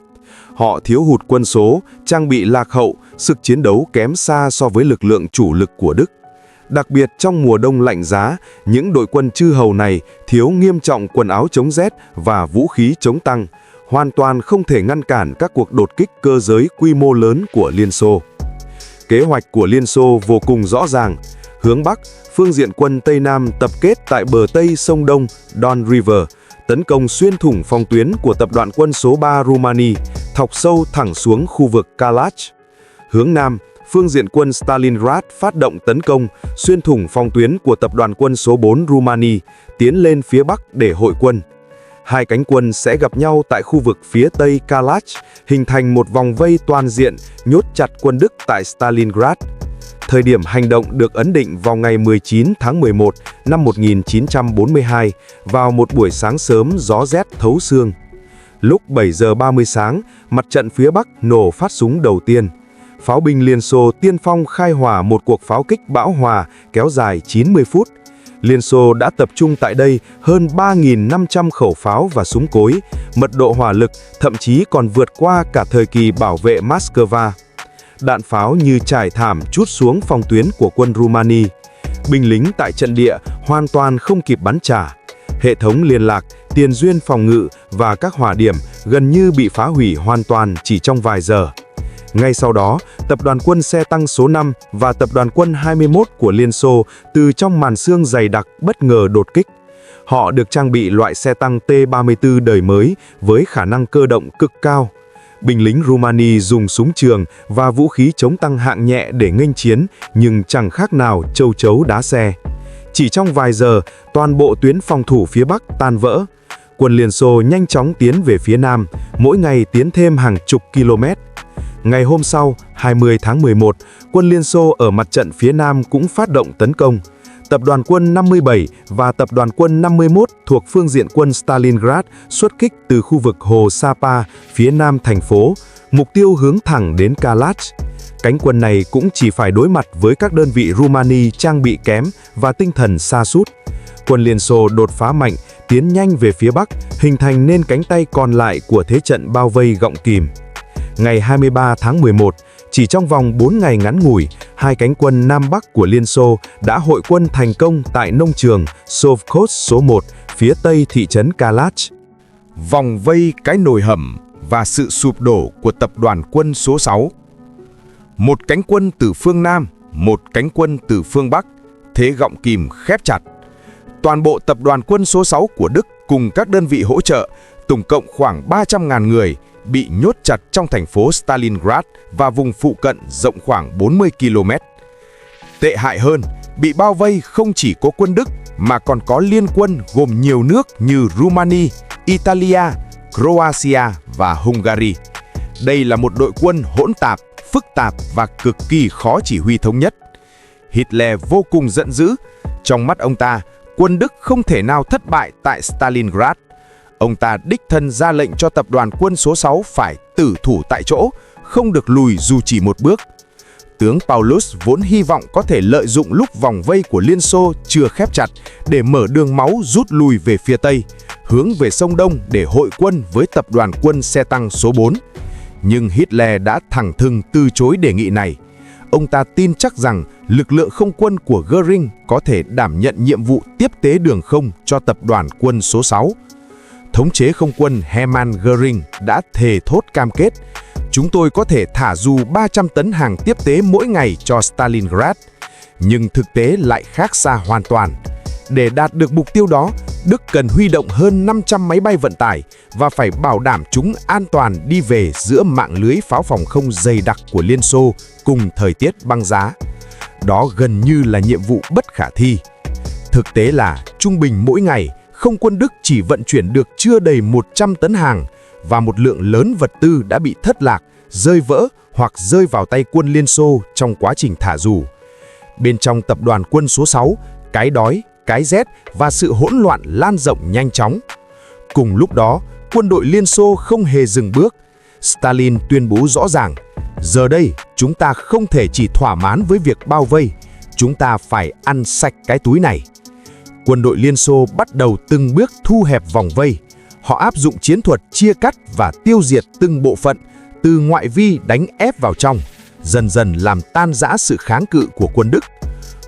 Họ thiếu hụt quân số, trang bị lạc hậu, sức chiến đấu kém xa so với lực lượng chủ lực của Đức. Đặc biệt trong mùa đông lạnh giá, những đội quân chư hầu này thiếu nghiêm trọng quần áo chống rét và vũ khí chống tăng, hoàn toàn không thể ngăn cản các cuộc đột kích cơ giới quy mô lớn của Liên Xô. Kế hoạch của Liên Xô vô cùng rõ ràng. Hướng Bắc, phương diện quân Tây Nam tập kết tại bờ Tây sông Đông, Don River, tấn công xuyên thủng phòng tuyến của tập đoàn quân số 3 Rumani, thọc sâu thẳng xuống khu vực Kalach. Hướng Nam, phương diện quân Stalingrad phát động tấn công, xuyên thủng phòng tuyến của tập đoàn quân số 4 Rumani, tiến lên phía Bắc để hội quân. Hai cánh quân sẽ gặp nhau tại khu vực phía Tây Kalach, hình thành một vòng vây toàn diện, nhốt chặt quân Đức tại Stalingrad. Thời điểm hành động được ấn định vào ngày 19 tháng 11 năm 1942, vào một buổi sáng sớm gió rét thấu xương. Lúc 7 giờ 30 sáng, mặt trận phía Bắc nổ phát súng đầu tiên. Pháo binh Liên Xô tiên phong khai hỏa một cuộc pháo kích bão hòa kéo dài 90 phút. Liên Xô đã tập trung tại đây hơn 3.500 khẩu pháo và súng cối, mật độ hỏa lực thậm chí còn vượt qua cả thời kỳ bảo vệ Moscow. Đạn pháo như trải thảm trút xuống phòng tuyến của quân Rumani. Binh lính tại trận địa hoàn toàn không kịp bắn trả. Hệ thống liên lạc, tiền duyên phòng ngự và các hỏa điểm gần như bị phá hủy hoàn toàn chỉ trong vài giờ. Ngay sau đó, tập đoàn quân xe tăng số 5 và tập đoàn quân 21 của Liên Xô từ trong màn sương dày đặc bất ngờ đột kích. Họ được trang bị loại xe tăng T-34 đời mới với khả năng cơ động cực cao. Binh lính Rumani dùng súng trường và vũ khí chống tăng hạng nhẹ để nghênh chiến, nhưng chẳng khác nào châu chấu đá xe. Chỉ trong vài giờ, toàn bộ tuyến phòng thủ phía Bắc tan vỡ. Quân Liên Xô nhanh chóng tiến về phía Nam, mỗi ngày tiến thêm hàng chục km. Ngày hôm sau, 20 tháng 11, quân Liên Xô ở mặt trận phía Nam cũng phát động tấn công. Tập đoàn quân 57 và tập đoàn quân 51 thuộc phương diện quân Stalingrad xuất kích từ khu vực hồ Sapa, phía nam thành phố, mục tiêu hướng thẳng đến Kalach. Cánh quân này cũng chỉ phải đối mặt với các đơn vị Rumani trang bị kém và tinh thần sa sút. Quân Liên Xô đột phá mạnh, tiến nhanh về phía Bắc, hình thành nên cánh tay còn lại của thế trận bao vây gọng kìm. Ngày 23 tháng 11, chỉ trong vòng 4 ngày ngắn ngủi, hai cánh quân Nam Bắc của Liên Xô đã hội quân thành công tại nông trường Sovkhoz số 1, phía tây thị trấn Kalach. Vòng vây cái nồi hầm và sự sụp đổ của tập đoàn quân số 6. Một cánh quân từ phương Nam, một cánh quân từ phương Bắc, thế gọng kìm khép chặt. Toàn bộ tập đoàn quân số 6 của Đức cùng các đơn vị hỗ trợ, tổng cộng khoảng 300.000 người, bị nhốt chặt trong thành phố Stalingrad và vùng phụ cận rộng khoảng 40 km. Tệ hại hơn, bị bao vây không chỉ có quân Đức mà còn có liên quân gồm nhiều nước như Rumani, Italia, Croatia và Hungary. Đây là một đội quân hỗn tạp, phức tạp và cực kỳ khó chỉ huy thống nhất. Hitler vô cùng giận dữ. Trong mắt ông ta, quân Đức không thể nào thất bại tại Stalingrad. Ông ta đích thân ra lệnh cho tập đoàn quân số 6 phải tử thủ tại chỗ, không được lùi dù chỉ một bước. Tướng Paulus vốn hy vọng có thể lợi dụng lúc vòng vây của Liên Xô chưa khép chặt để mở đường máu rút lui về phía Tây, hướng về sông Đông để hội quân với tập đoàn quân xe tăng số 4. Nhưng Hitler đã thẳng thừng từ chối đề nghị này. Ông ta tin chắc rằng lực lượng không quân của Göring có thể đảm nhận nhiệm vụ tiếp tế đường không cho tập đoàn quân số 6. Thống chế không quân Hermann Göring đã thề thốt cam kết: chúng tôi có thể thả dù 300 tấn hàng tiếp tế mỗi ngày cho Stalingrad. Nhưng thực tế lại khác xa hoàn toàn. Để đạt được mục tiêu đó, Đức cần huy động hơn 500 máy bay vận tải và phải bảo đảm chúng an toàn đi về giữa mạng lưới pháo phòng không dày đặc của Liên Xô cùng thời tiết băng giá. Đó gần như là nhiệm vụ bất khả thi. Thực tế là trung bình mỗi ngày, không quân Đức chỉ vận chuyển được chưa đầy 100 tấn hàng và một lượng lớn vật tư đã bị thất lạc, rơi vỡ hoặc rơi vào tay quân Liên Xô trong quá trình thả dù. Bên trong tập đoàn quân số 6, cái đói, cái rét và sự hỗn loạn lan rộng nhanh chóng. Cùng lúc đó, quân đội Liên Xô không hề dừng bước. Stalin tuyên bố rõ ràng: giờ đây, chúng ta không thể chỉ thỏa mãn với việc bao vây, chúng ta phải ăn sạch cái túi này. Quân đội Liên Xô bắt đầu từng bước thu hẹp vòng vây. Họ áp dụng chiến thuật chia cắt và tiêu diệt từng bộ phận, từ ngoại vi đánh ép vào trong, dần dần làm tan rã sự kháng cự của quân Đức.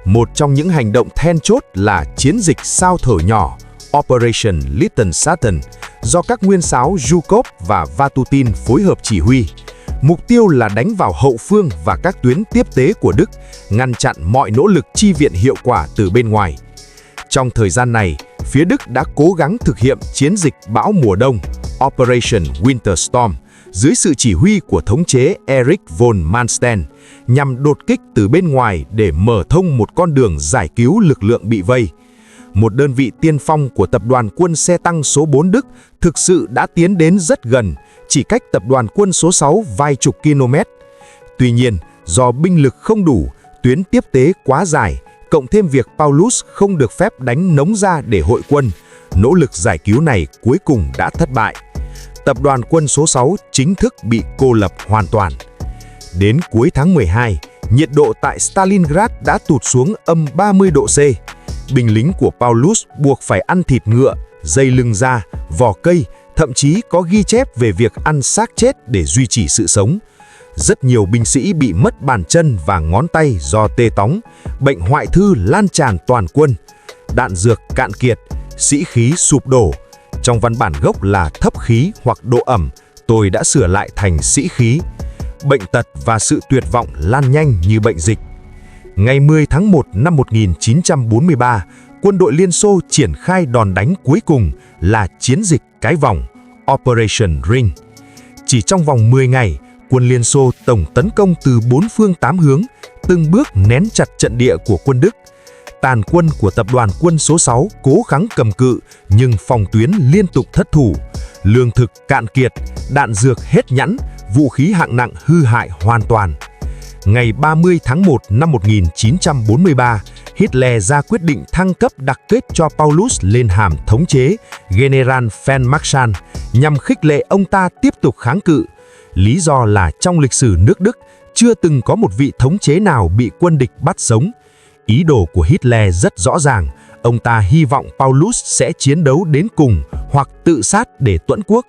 Một trong những hành động then chốt là chiến dịch sao thở nhỏ Operation Little Satan do các nguyên sáo Zhukov và Vatutin phối hợp chỉ huy. Mục tiêu là đánh vào hậu phương và các tuyến tiếp tế của Đức, ngăn chặn mọi nỗ lực chi viện hiệu quả từ bên ngoài. Trong thời gian này, phía Đức đã cố gắng thực hiện chiến dịch bão mùa đông Operation Winter Storm dưới sự chỉ huy của thống chế Erich von Manstein, nhằm đột kích từ bên ngoài để mở thông một con đường giải cứu lực lượng bị vây. Một đơn vị tiên phong của tập đoàn quân xe tăng số 4 Đức thực sự đã tiến đến rất gần, chỉ cách tập đoàn quân số 6 vài chục km. Tuy nhiên, do binh lực không đủ, tuyến tiếp tế quá dài, cộng thêm việc Paulus không được phép đánh nống ra để hội quân, nỗ lực giải cứu này cuối cùng đã thất bại. Tập đoàn quân số 6 chính thức bị cô lập hoàn toàn. Đến cuối tháng 12, nhiệt độ tại Stalingrad đã tụt xuống âm 30 độ C. Binh lính của Paulus buộc phải ăn thịt ngựa, dây lưng da, vỏ cây, thậm chí có ghi chép về việc ăn xác chết để duy trì sự sống. Rất nhiều binh sĩ bị mất bàn chân và ngón tay do tê tóng, bệnh hoại thư lan tràn toàn quân, đạn dược cạn kiệt, sĩ khí sụp đổ. Trong văn bản gốc là thấp khí hoặc độ ẩm, tôi đã sửa lại thành sĩ khí. Bệnh tật và sự tuyệt vọng lan nhanh như bệnh dịch. Ngày 10 tháng 1 năm 1943, quân đội Liên Xô triển khai đòn đánh cuối cùng là chiến dịch cái vòng Operation Ring. Chỉ trong vòng 10 ngày, quân Liên Xô tổng tấn công từ 4 phương 8 hướng, từng bước nén chặt trận địa của quân Đức. Tàn quân của tập đoàn quân số 6 cố gắng cầm cự nhưng phòng tuyến liên tục thất thủ. Lương thực cạn kiệt, đạn dược hết nhẵn, vũ khí hạng nặng hư hại hoàn toàn. Ngày 30 tháng 1 năm 1943, Hitler ra quyết định thăng cấp đặc kết cho Paulus lên hàm thống chế General Feldmarschall nhằm khích lệ ông ta tiếp tục kháng cự. Lý do là trong lịch sử nước Đức, Chưa từng có một vị thống chế nào bị quân địch bắt sống. Ý đồ của Hitler rất rõ ràng, ông ta hy vọng Paulus sẽ chiến đấu đến cùng hoặc tự sát để tuẫn quốc.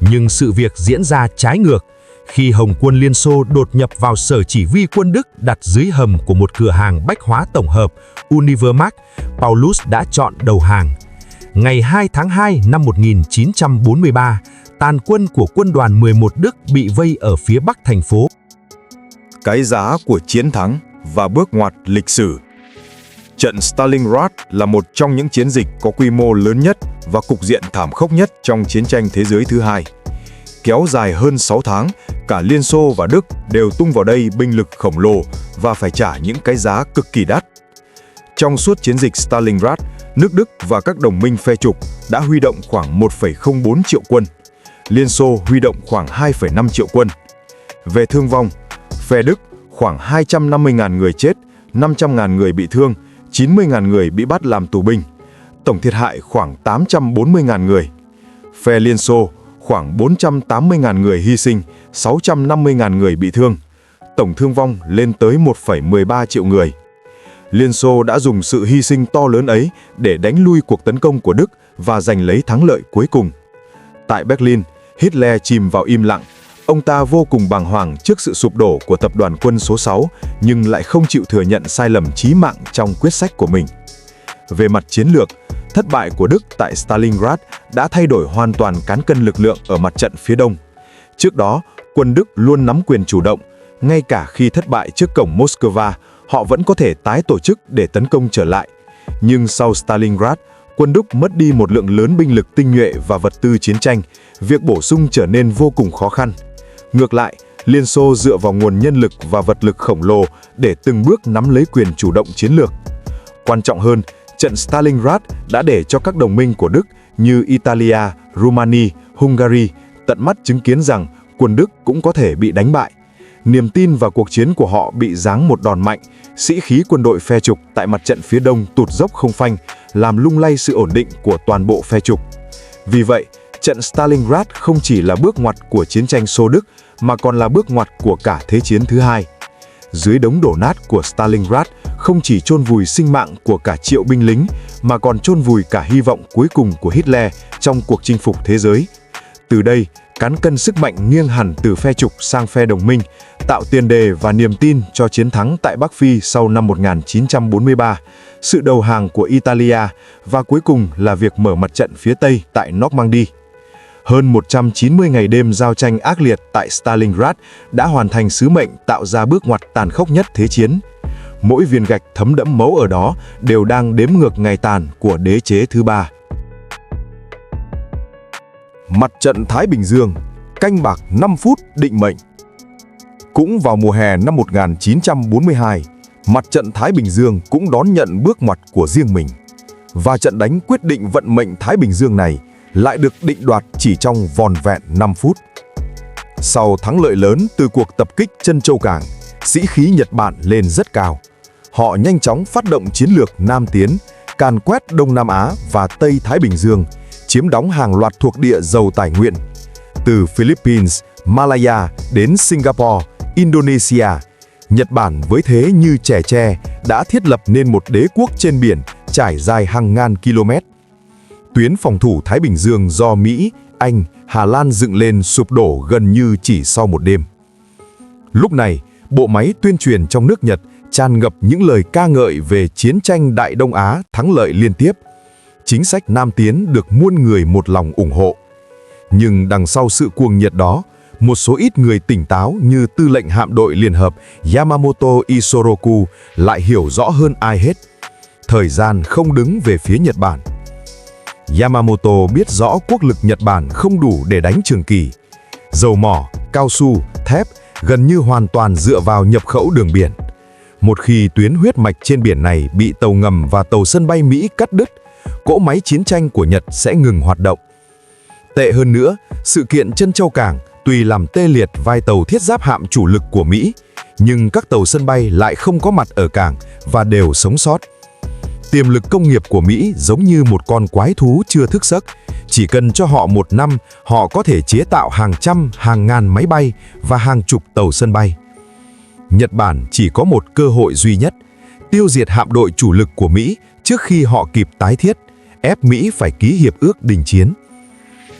Nhưng sự việc diễn ra trái ngược. Khi Hồng quân Liên Xô đột nhập vào sở chỉ huy quân Đức đặt dưới hầm của một cửa hàng bách hóa tổng hợp Univermarkt, Paulus đã chọn đầu hàng. Ngày 2 tháng 2 năm 1943, tàn quân của quân đoàn 11 Đức bị vây ở phía bắc thành phố. Cái giá của chiến thắng và bước ngoặt lịch sử. Trận Stalingrad là một trong những chiến dịch có quy mô lớn nhất và cục diện thảm khốc nhất trong chiến tranh thế giới thứ hai. Kéo dài hơn 6 tháng, cả Liên Xô và Đức đều tung vào đây binh lực khổng lồ và phải trả những cái giá cực kỳ đắt. Trong suốt chiến dịch Stalingrad, nước Đức và các đồng minh phe trục đã huy động khoảng 1,04 triệu quân. Liên Xô huy động khoảng 2,5 triệu quân. Về thương vong, phe Đức khoảng 250.000 người chết, 500.000 người bị thương, 90.000 người bị bắt làm tù binh. Tổng thiệt hại khoảng 840.000 người. Phe Liên Xô khoảng 480.000 người hy sinh, 650.000 người bị thương. Tổng thương vong lên tới 1,13 triệu người. Liên Xô đã dùng sự hy sinh to lớn ấy để đánh lui cuộc tấn công của Đức và giành lấy thắng lợi cuối cùng. Tại Berlin, Hitler chìm vào im lặng. Ông ta vô cùng bàng hoàng trước sự sụp đổ của tập đoàn quân số 6, nhưng lại không chịu thừa nhận sai lầm chí mạng trong quyết sách của mình. Về mặt chiến lược, thất bại của Đức tại Stalingrad đã thay đổi hoàn toàn cán cân lực lượng ở mặt trận phía đông. Trước đó, quân Đức luôn nắm quyền chủ động. Ngay cả khi thất bại trước cổng Moscow, họ vẫn có thể tái tổ chức để tấn công trở lại. Nhưng sau Stalingrad, quân Đức mất đi một lượng lớn binh lực tinh nhuệ và vật tư chiến tranh, việc bổ sung trở nên vô cùng khó khăn. Ngược lại, Liên Xô dựa vào nguồn nhân lực và vật lực khổng lồ để từng bước nắm lấy quyền chủ động chiến lược. Quan trọng hơn, trận Stalingrad đã để cho các đồng minh của Đức như Italia, Rumani, Hungary tận mắt chứng kiến rằng quân Đức cũng có thể bị đánh bại. Niềm tin vào cuộc chiến của họ bị giáng một đòn mạnh, sĩ khí quân đội phe trục tại mặt trận phía đông tụt dốc không phanh, làm lung lay sự ổn định của toàn bộ phe trục. Vì vậy, trận Stalingrad không chỉ là bước ngoặt của chiến tranh Xô-Đức mà còn là bước ngoặt của cả Thế chiến thứ hai. Dưới đống đổ nát của Stalingrad không chỉ chôn vùi sinh mạng của cả triệu binh lính mà còn chôn vùi cả hy vọng cuối cùng của Hitler trong cuộc chinh phục thế giới. Từ đây, cán cân sức mạnh nghiêng hẳn từ phe trục sang phe đồng minh, tạo tiền đề và niềm tin cho chiến thắng tại Bắc Phi sau năm 1943, sự đầu hàng của Italia và cuối cùng là việc mở mặt trận phía Tây tại Normandy. Hơn 190 ngày đêm giao tranh ác liệt tại Stalingrad đã hoàn thành sứ mệnh tạo ra bước ngoặt tàn khốc nhất thế chiến. Mỗi viên gạch thấm đẫm máu ở đó đều đang đếm ngược ngày tàn của đế chế thứ ba. Mặt trận Thái Bình Dương, canh bạc 5 phút định mệnh. Cũng vào mùa hè năm 1942, mặt trận Thái Bình Dương cũng đón nhận bước ngoặt của riêng mình. Và trận đánh quyết định vận mệnh Thái Bình Dương này lại được định đoạt chỉ trong vòn vẹn 5 phút. Sau thắng lợi lớn từ cuộc tập kích Trân Châu Cảng, sĩ khí Nhật Bản lên rất cao. Họ nhanh chóng phát động chiến lược Nam Tiến, càn quét Đông Nam Á và Tây Thái Bình Dương, chiếm đóng hàng loạt thuộc địa giàu tài nguyên. Từ Philippines, Malaya đến Singapore, Indonesia, Nhật Bản với thế như trẻ tre đã thiết lập nên một đế quốc trên biển trải dài hàng ngàn km. Tuyến phòng thủ Thái Bình Dương do Mỹ, Anh, Hà Lan dựng lên sụp đổ gần như chỉ sau một đêm. Lúc này, bộ máy tuyên truyền trong nước Nhật tràn ngập những lời ca ngợi về chiến tranh Đại Đông Á thắng lợi liên tiếp. Chính sách Nam Tiến được muôn người một lòng ủng hộ. Nhưng đằng sau sự cuồng nhiệt đó, một số ít người tỉnh táo như tư lệnh hạm đội liên hợp Yamamoto Isoroku lại hiểu rõ hơn ai hết. Thời gian không đứng về phía Nhật Bản. Yamamoto biết rõ quốc lực Nhật Bản không đủ để đánh trường kỳ. Dầu mỏ, cao su, thép gần như hoàn toàn dựa vào nhập khẩu đường biển. Một khi tuyến huyết mạch trên biển này bị tàu ngầm và tàu sân bay Mỹ cắt đứt, cỗ máy chiến tranh của Nhật sẽ ngừng hoạt động. Tệ hơn nữa, sự kiện Trân Châu Cảng tuy làm tê liệt vai tàu thiết giáp hạm chủ lực của Mỹ, nhưng các tàu sân bay lại không có mặt ở cảng và đều sống sót. Tiềm lực công nghiệp của Mỹ giống như một con quái thú chưa thức giấc. Chỉ cần cho họ một năm, họ có thể chế tạo hàng trăm, hàng ngàn máy bay và hàng chục tàu sân bay. Nhật Bản chỉ có một cơ hội duy nhất, tiêu diệt hạm đội chủ lực của Mỹ trước khi họ kịp tái thiết, ép Mỹ phải ký hiệp ước đình chiến.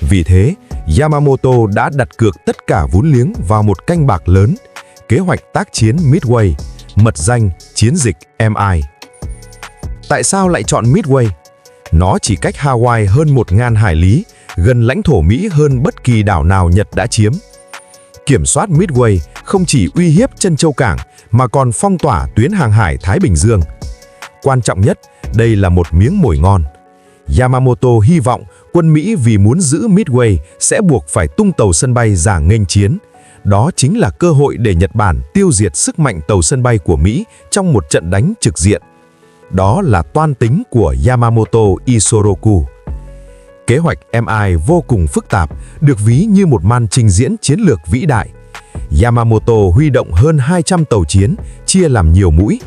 Vì thế, Yamamoto đã đặt cược tất cả vốn liếng vào một canh bạc lớn, kế hoạch tác chiến Midway, mật danh chiến dịch MI. Tại sao lại chọn Midway? Nó chỉ cách Hawaii hơn 1.000 hải lý, gần lãnh thổ Mỹ hơn bất kỳ đảo nào Nhật đã chiếm. Kiểm soát Midway không chỉ uy hiếp chân châu cảng mà còn phong tỏa tuyến hàng hải Thái Bình Dương. Quan trọng nhất, đây là một miếng mồi ngon. Yamamoto hy vọng quân Mỹ vì muốn giữ Midway sẽ buộc phải tung tàu sân bay giả nghênh chiến. Đó chính là cơ hội để Nhật Bản tiêu diệt sức mạnh tàu sân bay của Mỹ trong một trận đánh trực diện. Đó là toan tính của Yamamoto Isoroku. Kế hoạch MI vô cùng phức tạp, được ví như một màn trình diễn chiến lược vĩ đại. Yamamoto huy động hơn 200 tàu chiến, chia làm nhiều mũi.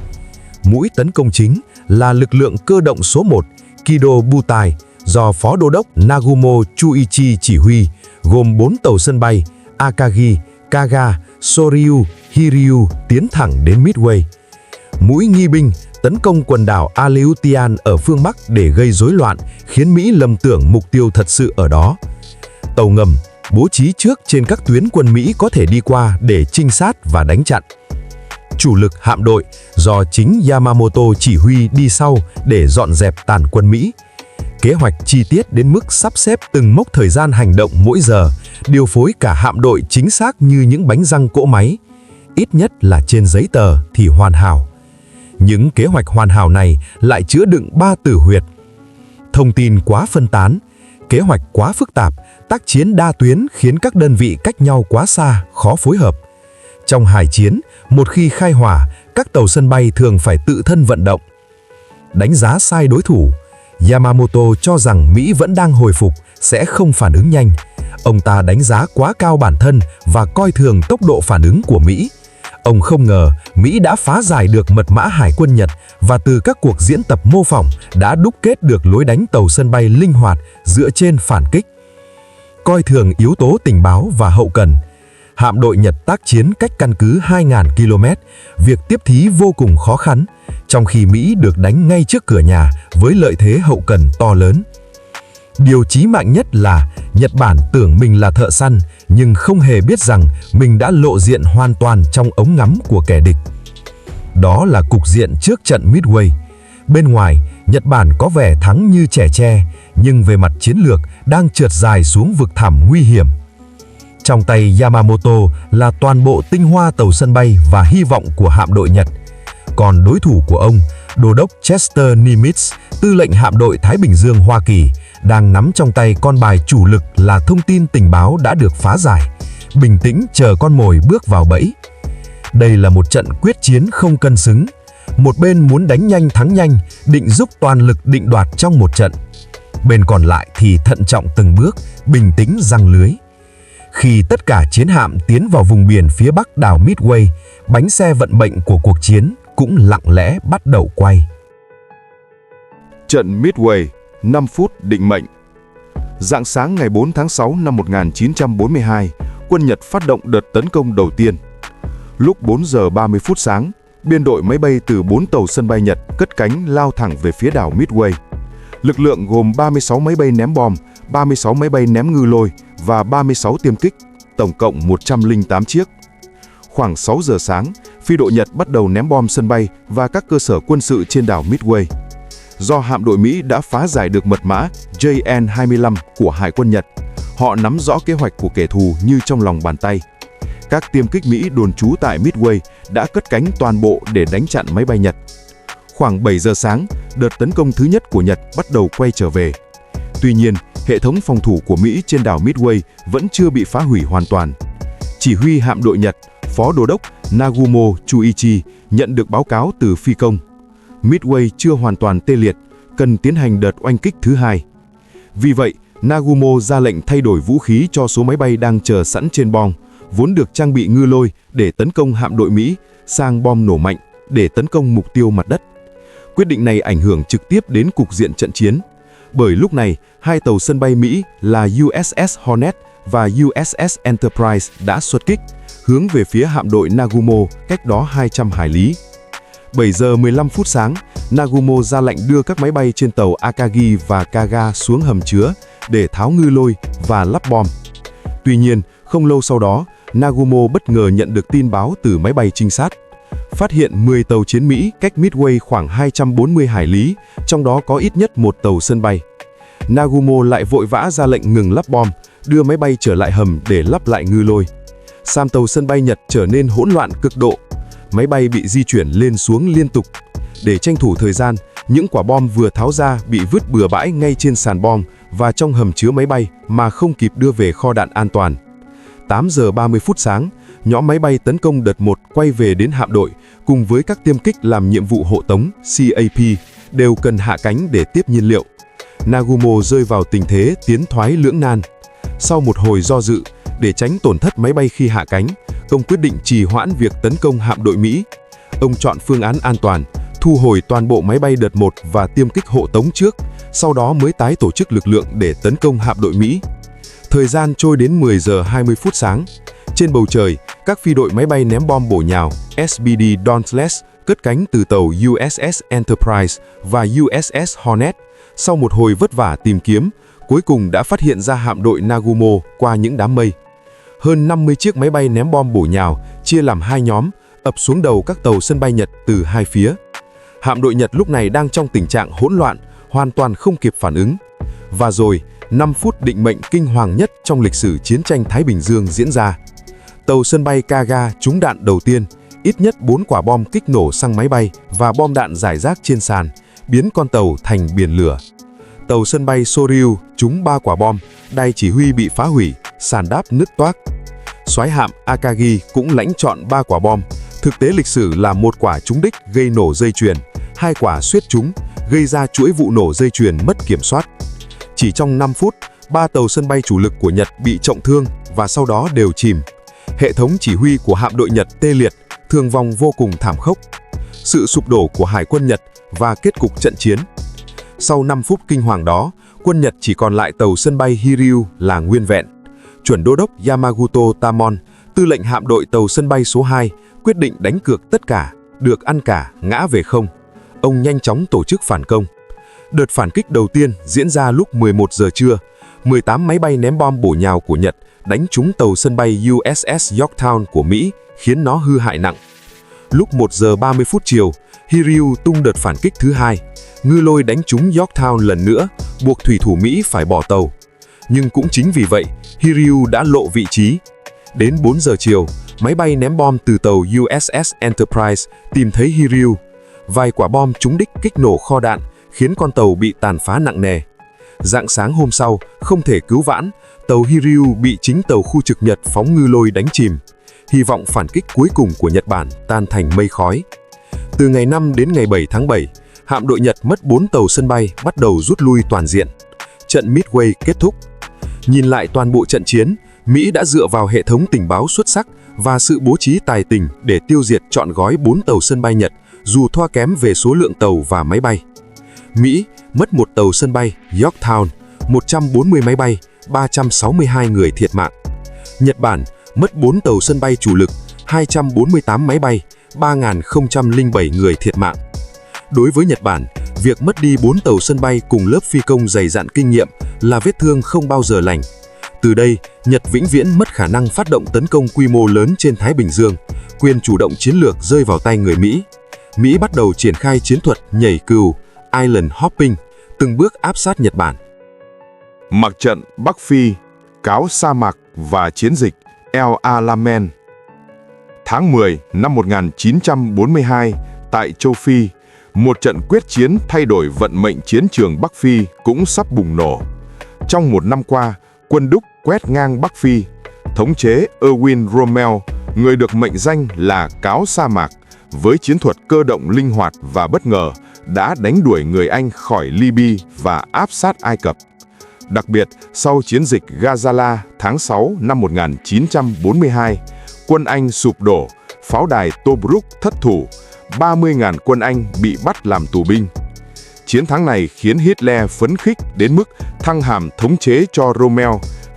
Mũi tấn công chính là lực lượng cơ động số 1, Kido Butai, do Phó Đô đốc Nagumo Chuichi chỉ huy, gồm 4 tàu sân bay, Akagi, Kaga, Soryu, Hiryu tiến thẳng đến Midway. Mũi nghi binh tấn công quần đảo Aleutian ở phương Bắc để gây rối loạn, khiến Mỹ lầm tưởng mục tiêu thật sự ở đó. Tàu ngầm bố trí trước trên các tuyến quân Mỹ có thể đi qua để trinh sát và đánh chặn. Chủ lực hạm đội do chính Yamamoto chỉ huy đi sau để dọn dẹp tàn quân Mỹ. Kế hoạch chi tiết đến mức sắp xếp từng mốc thời gian hành động mỗi giờ, điều phối cả hạm đội chính xác như những bánh răng cỗ máy. Ít nhất là trên giấy tờ thì hoàn hảo. Những kế hoạch hoàn hảo này lại chứa đựng 3 tử huyệt. Thông tin quá phân tán, kế hoạch quá phức tạp, tác chiến đa tuyến khiến các đơn vị cách nhau quá xa, khó phối hợp. Trong hải chiến, một khi khai hỏa, các tàu sân bay thường phải tự thân vận động. Đánh giá sai đối thủ, Yamamoto cho rằng Mỹ vẫn đang hồi phục, sẽ không phản ứng nhanh. Ông ta đánh giá quá cao bản thân và coi thường tốc độ phản ứng của Mỹ. Ông không ngờ Mỹ đã phá giải được mật mã hải quân Nhật và từ các cuộc diễn tập mô phỏng đã đúc kết được lối đánh tàu sân bay linh hoạt dựa trên phản kích. Coi thường yếu tố tình báo và hậu cần, hạm đội Nhật tác chiến cách căn cứ 2.000 km, việc tiếp thí vô cùng khó khăn, trong khi Mỹ được đánh ngay trước cửa nhà với lợi thế hậu cần to lớn. Điều chí mạng nhất là Nhật Bản tưởng mình là thợ săn nhưng không hề biết rằng mình đã lộ diện hoàn toàn trong ống ngắm của kẻ địch. Đó là cục diện trước trận Midway. Bên ngoài, Nhật Bản có vẻ thắng như trẻ tre, nhưng về mặt chiến lược đang trượt dài xuống vực thẳm nguy hiểm. Trong tay Yamamoto là toàn bộ tinh hoa tàu sân bay và hy vọng của hạm đội Nhật. Còn đối thủ của ông, Đô đốc Chester Nimitz, tư lệnh hạm đội Thái Bình Dương Hoa Kỳ, đang nắm trong tay con bài chủ lực là thông tin tình báo đã được phá giải, bình tĩnh chờ con mồi bước vào bẫy. Đây là một trận quyết chiến không cân xứng. Một bên muốn đánh nhanh thắng nhanh, định giúp toàn lực định đoạt trong một trận. Bên còn lại thì thận trọng từng bước, bình tĩnh giăng lưới. Khi tất cả chiến hạm tiến vào vùng biển phía bắc đảo Midway, bánh xe vận mệnh của cuộc chiến cũng lặng lẽ bắt đầu quay. Trận Midway, 5 phút định mệnh. Rạng sáng ngày 4 tháng 6 năm 1942, quân Nhật phát động đợt tấn công đầu tiên. Lúc 4 giờ 30 phút sáng, biên đội máy bay từ 4 tàu sân bay Nhật cất cánh lao thẳng về phía đảo Midway. Lực lượng gồm 36 máy bay ném bom, 36 máy bay ném ngư lôi và 36 tiêm kích, tổng cộng 108 chiếc. Khoảng 6 giờ sáng, phi đội Nhật bắt đầu ném bom sân bay và các cơ sở quân sự trên đảo Midway. Do hạm đội Mỹ đã phá giải được mật mã JN-25 của Hải quân Nhật, họ nắm rõ kế hoạch của kẻ thù như trong lòng bàn tay. Các tiêm kích Mỹ đồn trú tại Midway đã cất cánh toàn bộ để đánh chặn máy bay Nhật. Khoảng 7 giờ sáng, đợt tấn công thứ nhất của Nhật bắt đầu quay trở về. Tuy nhiên, hệ thống phòng thủ của Mỹ trên đảo Midway vẫn chưa bị phá hủy hoàn toàn. Chỉ huy hạm đội Nhật, Phó Đô đốc Nagumo Chuichi nhận được báo cáo từ phi công. Midway chưa hoàn toàn tê liệt, cần tiến hành đợt oanh kích thứ hai. Vì vậy, Nagumo ra lệnh thay đổi vũ khí cho số máy bay đang chờ sẵn trên bong, vốn được trang bị ngư lôi để tấn công hạm đội Mỹ, sang bom nổ mạnh để tấn công mục tiêu mặt đất. Quyết định này ảnh hưởng trực tiếp đến cục diện trận chiến, bởi lúc này hai tàu sân bay Mỹ là USS Hornet và USS Enterprise đã xuất kích, hướng về phía hạm đội Nagumo, cách đó 200 hải lý. 7 giờ 15 phút sáng, Nagumo ra lệnh đưa các máy bay trên tàu Akagi và Kaga xuống hầm chứa để tháo ngư lôi và lắp bom. Tuy nhiên, không lâu sau đó, Nagumo bất ngờ nhận được tin báo từ máy bay trinh sát. Phát hiện 10 tàu chiến Mỹ cách Midway khoảng 240 hải lý, trong đó có ít nhất một tàu sân bay. Nagumo lại vội vã ra lệnh ngừng lắp bom, đưa máy bay trở lại hầm để lắp lại ngư lôi. Sam tàu sân bay Nhật trở nên hỗn loạn cực độ. Máy bay bị di chuyển lên xuống liên tục. Để tranh thủ thời gian, những quả bom vừa tháo ra bị vứt bừa bãi ngay trên sàn bom và trong hầm chứa máy bay mà không kịp đưa về kho đạn an toàn. 8 giờ 30 phút sáng, nhóm máy bay tấn công đợt 1 quay về đến hạm đội cùng với các tiêm kích làm nhiệm vụ hộ tống CAP đều cần hạ cánh để tiếp nhiên liệu. Nagumo rơi vào tình thế tiến thoái lưỡng nan. Sau một hồi do dự, để tránh tổn thất máy bay khi hạ cánh, ông quyết định trì hoãn việc tấn công hạm đội Mỹ. Ông chọn phương án an toàn, thu hồi toàn bộ máy bay đợt 1 và tiêm kích hộ tống trước, sau đó mới tái tổ chức lực lượng để tấn công hạm đội Mỹ. Thời gian trôi đến 10 giờ 20 phút sáng. Trên bầu trời, các phi đội máy bay ném bom bổ nhào SBD Dauntless cất cánh từ tàu USS Enterprise và USS Hornet. Sau một hồi vất vả tìm kiếm, cuối cùng đã phát hiện ra hạm đội Nagumo qua những đám mây. Hơn 50 chiếc máy bay ném bom bổ nhào chia làm hai nhóm, ập xuống đầu các tàu sân bay Nhật từ hai phía. Hạm đội Nhật lúc này đang trong tình trạng hỗn loạn, hoàn toàn không kịp phản ứng. Và rồi, 5 phút định mệnh kinh hoàng nhất trong lịch sử chiến tranh Thái Bình Dương diễn ra. Tàu sân bay Kaga trúng đạn đầu tiên, ít nhất 4 quả bom kích nổ xăng máy bay và bom đạn rải rác trên sàn, biến con tàu thành biển lửa. Tàu sân bay Soryu trúng 3 quả bom, đài chỉ huy bị phá hủy, sàn đáp nứt toác. Soái hạm Akagi cũng lãnh trọn 3 quả bom. Thực tế lịch sử là 1 quả trúng đích gây nổ dây chuyền, 2 quả xuyết trúng, gây ra chuỗi vụ nổ dây chuyền mất kiểm soát. Chỉ trong 5 phút, 3 tàu sân bay chủ lực của Nhật bị trọng thương và sau đó đều chìm. Hệ thống chỉ huy của hạm đội Nhật tê liệt, thương vong vô cùng thảm khốc. Sự sụp đổ của Hải quân Nhật và kết cục trận chiến. Sau 5 phút kinh hoàng đó, quân Nhật chỉ còn lại tàu sân bay Hiryu là nguyên vẹn. Chuẩn đô đốc Yamaguto Tamon, tư lệnh hạm đội tàu sân bay số 2, quyết định đánh cược tất cả, được ăn cả, ngã về không. Ông nhanh chóng tổ chức phản công. Đợt phản kích đầu tiên diễn ra lúc 11 giờ trưa. 18 máy bay ném bom bổ nhào của Nhật đánh trúng tàu sân bay USS Yorktown của Mỹ, khiến nó hư hại nặng. Lúc 1 giờ 30 phút chiều, Hiryu tung đợt phản kích thứ hai. Ngư lôi đánh trúng Yorktown lần nữa, buộc thủy thủ Mỹ phải bỏ tàu. Nhưng cũng chính vì vậy, Hiryu đã lộ vị trí. Đến 4 giờ chiều, máy bay ném bom từ tàu USS Enterprise tìm thấy Hiryu. Vài quả bom trúng đích kích nổ kho đạn, khiến con tàu bị tàn phá nặng nề. Rạng sáng hôm sau, không thể cứu vãn, tàu Hiryu bị chính tàu khu trực Nhật phóng ngư lôi đánh chìm. Hy vọng phản kích cuối cùng của Nhật Bản tan thành mây khói. Từ ngày 5 đến ngày 7 tháng 7, hạm đội Nhật mất 4 tàu sân bay bắt đầu rút lui toàn diện. Trận Midway kết thúc. Nhìn lại toàn bộ trận chiến, Mỹ đã dựa vào hệ thống tình báo xuất sắc và sự bố trí tài tình để tiêu diệt trọn gói 4 tàu sân bay Nhật, dù thoa kém về số lượng tàu và máy bay. Mỹ mất 1 tàu sân bay Yorktown, 140 máy bay, 362 người thiệt mạng. Nhật Bản mất 4 tàu sân bay chủ lực, 248 máy bay, 3.007 người thiệt mạng. Đối với Nhật Bản, việc mất đi 4 tàu sân bay cùng lớp phi công dày dặn kinh nghiệm là vết thương không bao giờ lành. Từ đây, Nhật vĩnh viễn mất khả năng phát động tấn công quy mô lớn trên Thái Bình Dương, quyền chủ động chiến lược rơi vào tay người Mỹ. Mỹ bắt đầu triển khai chiến thuật nhảy cừu, Island Hopping, từng bước áp sát Nhật Bản. Mặt trận Bắc Phi, Cáo Sa Mạc và chiến dịch El Alamein. Tháng 10 năm 1942, tại châu Phi, một trận quyết chiến thay đổi vận mệnh chiến trường Bắc Phi cũng sắp bùng nổ. Trong một năm qua, quân Đúc quét ngang Bắc Phi. Thống chế Erwin Rommel, người được mệnh danh là Cáo Sa Mạc, với chiến thuật cơ động linh hoạt và bất ngờ, đã đánh đuổi người Anh khỏi Libya và áp sát Ai Cập. Đặc biệt, sau chiến dịch Gazala tháng 6 năm 1942, quân Anh sụp đổ, pháo đài Tobruk thất thủ, 30.000 quân Anh bị bắt làm tù binh. Chiến thắng này khiến Hitler phấn khích đến mức thăng hàm thống chế cho Rommel,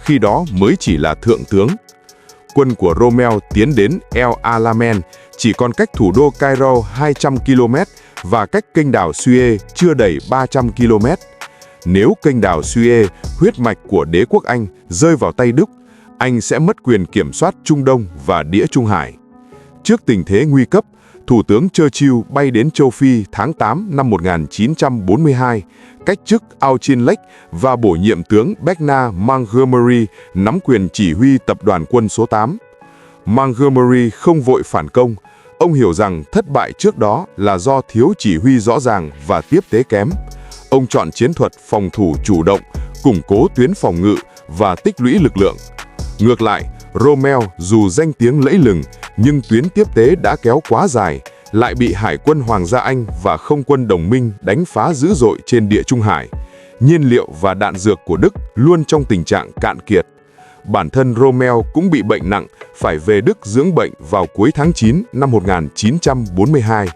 khi đó mới chỉ là thượng tướng. quân của Rommel tiến đến El Alamein chỉ còn cách thủ đô Cairo 200 km và cách kênh đảo Suez chưa đầy 300 km. Nếu kênh đảo Suez, huyết mạch của đế quốc Anh, rơi vào tay Đức, Anh sẽ mất quyền kiểm soát Trung Đông và Đĩa Trung Hải. Trước tình thế nguy cấp, Thủ tướng Churchill bay đến châu Phi tháng 8 năm 1942, cách chức Auchinleck và bổ nhiệm tướng Bernard Montgomery nắm quyền chỉ huy tập đoàn quân số 8. Montgomery không vội phản công. Ông hiểu rằng thất bại trước đó là do thiếu chỉ huy rõ ràng và tiếp tế kém. Ông chọn chiến thuật phòng thủ chủ động, củng cố tuyến phòng ngự và tích lũy lực lượng. Ngược lại, Rommel dù danh tiếng lẫy lừng nhưng tuyến tiếp tế đã kéo quá dài, lại bị Hải quân Hoàng gia Anh và không quân đồng minh đánh phá dữ dội trên Địa Trung Hải. Nhiên liệu và đạn dược của Đức luôn trong tình trạng cạn kiệt. Bản thân Rommel cũng bị bệnh nặng, phải về Đức dưỡng bệnh vào cuối tháng 9 năm 1942.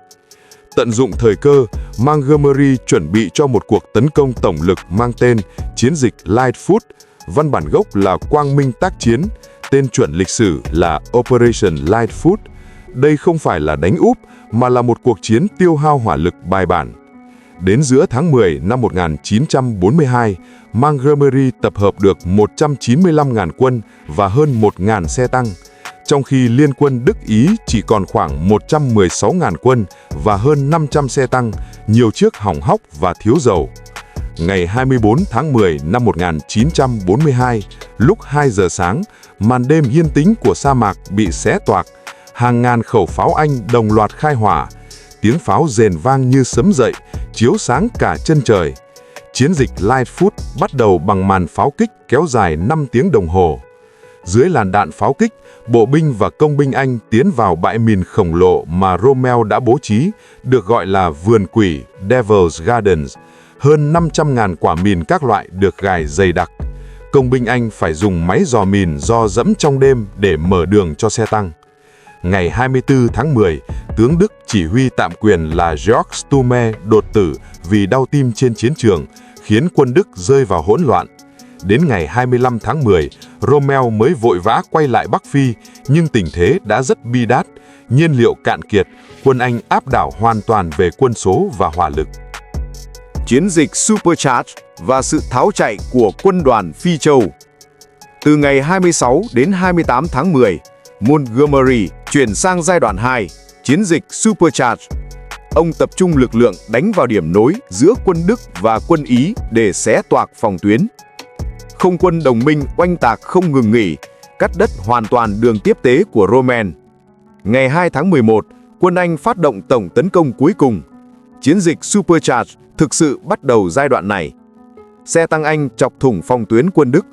Tận dụng thời cơ, Montgomery chuẩn bị cho một cuộc tấn công tổng lực mang tên Chiến dịch Lightfoot, văn bản gốc là Quang Minh tác chiến, tên chuẩn lịch sử là Operation Lightfoot. Đây không phải là đánh úp, mà là một cuộc chiến tiêu hao hỏa lực bài bản. Đến giữa tháng 10 năm 1942, Montgomery tập hợp được 195.000 quân và hơn 1.000 xe tăng, trong khi liên quân Đức-Ý chỉ còn khoảng 116.000 quân và hơn 500 xe tăng, nhiều chiếc hỏng hóc và thiếu dầu. Ngày 24 tháng 10 năm 1942, lúc 2 giờ sáng, màn đêm yên tĩnh của sa mạc bị xé toạc, hàng ngàn khẩu pháo Anh đồng loạt khai hỏa. Tiếng pháo rền vang như sấm dậy, chiếu sáng cả chân trời. Chiến dịch Lightfoot bắt đầu bằng màn pháo kích kéo dài 5 tiếng đồng hồ. Dưới làn đạn pháo kích, bộ binh và công binh Anh tiến vào bãi mìn khổng lồ mà Rommel đã bố trí, được gọi là vườn quỷ Devil's Gardens. Hơn 500.000 quả mìn các loại được gài dày đặc. Công binh Anh phải dùng máy dò mìn do dẫm trong đêm để mở đường cho xe tăng. Ngày 24 tháng 10, tướng Đức chỉ huy tạm quyền là Georg Stumme đột tử vì đau tim trên chiến trường, khiến quân Đức rơi vào hỗn loạn. Đến ngày 25 tháng 10, Rommel mới vội vã quay lại Bắc Phi, nhưng tình thế đã rất bi đát, nhiên liệu cạn kiệt, quân Anh áp đảo hoàn toàn về quân số và hỏa lực. Chiến dịch Supercharge và sự tháo chạy của quân đoàn Phi Châu. Từ ngày 26 đến 28 tháng 10, Montgomery chuyển sang giai đoạn 2, chiến dịch Supercharge. Ông tập trung lực lượng đánh vào điểm nối giữa quân Đức và quân Ý để xé toạc phòng tuyến. Không quân đồng minh oanh tạc không ngừng nghỉ, cắt đứt hoàn toàn đường tiếp tế của Rommel. Ngày 2 tháng 11, quân Anh phát động tổng tấn công cuối cùng. Chiến dịch Supercharge thực sự bắt đầu giai đoạn này. Xe tăng Anh chọc thủng phòng tuyến quân Đức.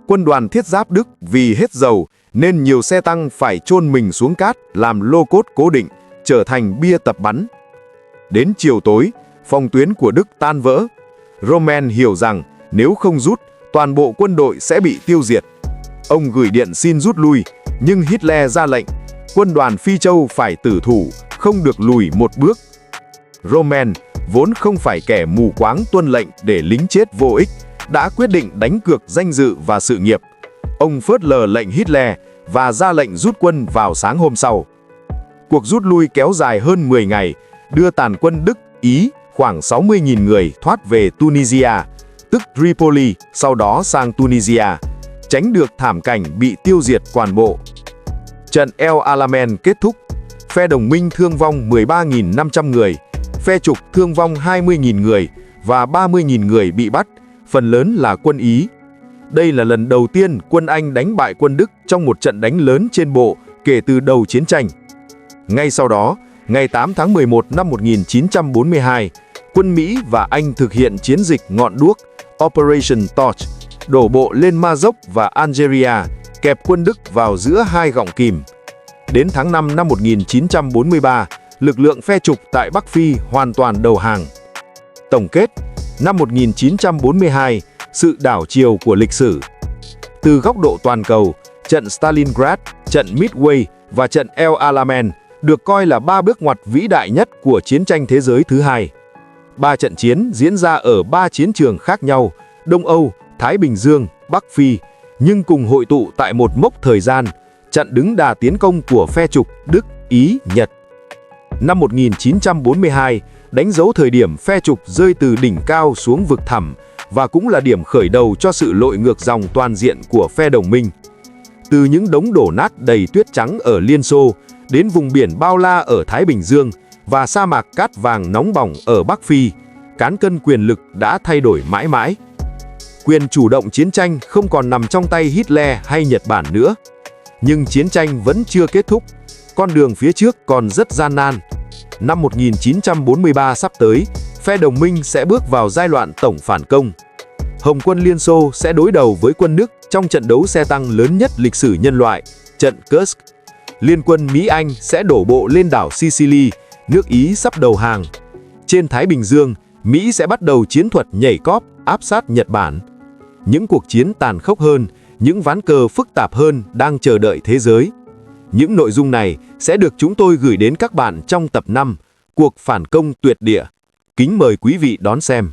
Quân đoàn thiết giáp Đức vì hết dầu nên nhiều xe tăng phải chôn mình xuống cát làm lô cốt cố định, trở thành bia tập bắn. Đến chiều tối, phòng tuyến của Đức tan vỡ. Rommel hiểu rằng nếu không rút, toàn bộ quân đội sẽ bị tiêu diệt. Ông gửi điện xin rút lui, nhưng Hitler ra lệnh, quân đoàn Phi Châu phải tử thủ, không được lùi một bước. Rommel, vốn không phải kẻ mù quáng tuân lệnh để lính chết vô ích, đã quyết định đánh cược danh dự và sự nghiệp. Ông phớt lờ lệnh Hitler và ra lệnh rút quân vào sáng hôm sau. Cuộc rút lui kéo dài hơn 10 ngày, đưa tàn quân Đức, Ý khoảng 60.000 người thoát về Tunisia, tức Tripoli, sau đó sang Tunisia, tránh được thảm cảnh bị tiêu diệt toàn bộ. Trận El Alamein kết thúc, phe đồng minh thương vong 13.500 người, phe trục thương vong 20.000 người và 30.000 người bị bắt, phần lớn là quân Ý. Đây là lần đầu tiên quân Anh đánh bại quân Đức trong một trận đánh lớn trên bộ kể từ đầu chiến tranh. Ngay sau đó, ngày 8 tháng 11 năm 1942, quân Mỹ và Anh thực hiện chiến dịch Ngọn Đuốc Operation Torch, đổ bộ lên Maroc và Algeria, kẹp quân Đức vào giữa hai gọng kìm. Đến tháng 5 năm 1943, lực lượng phe trục tại Bắc Phi hoàn toàn đầu hàng. Tổng kết, năm 1942, sự đảo chiều của lịch sử. Từ góc độ toàn cầu, trận Stalingrad, trận Midway và trận El Alamein được coi là 3 bước ngoặt vĩ đại nhất của chiến tranh thế giới thứ hai. 3 trận chiến diễn ra ở 3 chiến trường khác nhau, Đông Âu, Thái Bình Dương, Bắc Phi, nhưng cùng hội tụ tại một mốc thời gian, chặn đứng đà tiến công của phe trục Đức, Ý, Nhật. Năm 1942 đánh dấu thời điểm phe trục rơi từ đỉnh cao xuống vực thẳm và cũng là điểm khởi đầu cho sự lội ngược dòng toàn diện của phe đồng minh. Từ những đống đổ nát đầy tuyết trắng ở Liên Xô đến vùng biển bao la ở Thái Bình Dương và sa mạc cát vàng nóng bỏng ở Bắc Phi, cán cân quyền lực đã thay đổi mãi mãi. Quyền chủ động chiến tranh không còn nằm trong tay Hitler hay Nhật Bản nữa. Nhưng chiến tranh vẫn chưa kết thúc, con đường phía trước còn rất gian nan. Năm 1943 sắp tới, phe đồng minh sẽ bước vào giai đoạn tổng phản công. Hồng quân Liên Xô sẽ đối đầu với quân Đức trong trận đấu xe tăng lớn nhất lịch sử nhân loại, trận Kursk. Liên quân Mỹ-Anh sẽ đổ bộ lên đảo Sicily, nước Ý sắp đầu hàng. Trên Thái Bình Dương, Mỹ sẽ bắt đầu chiến thuật nhảy cóp áp sát Nhật Bản. Những cuộc chiến tàn khốc hơn, những ván cờ phức tạp hơn đang chờ đợi thế giới. Những nội dung này sẽ được chúng tôi gửi đến các bạn trong tập 5, Cuộc phản công tuyệt địa. Kính mời quý vị đón xem.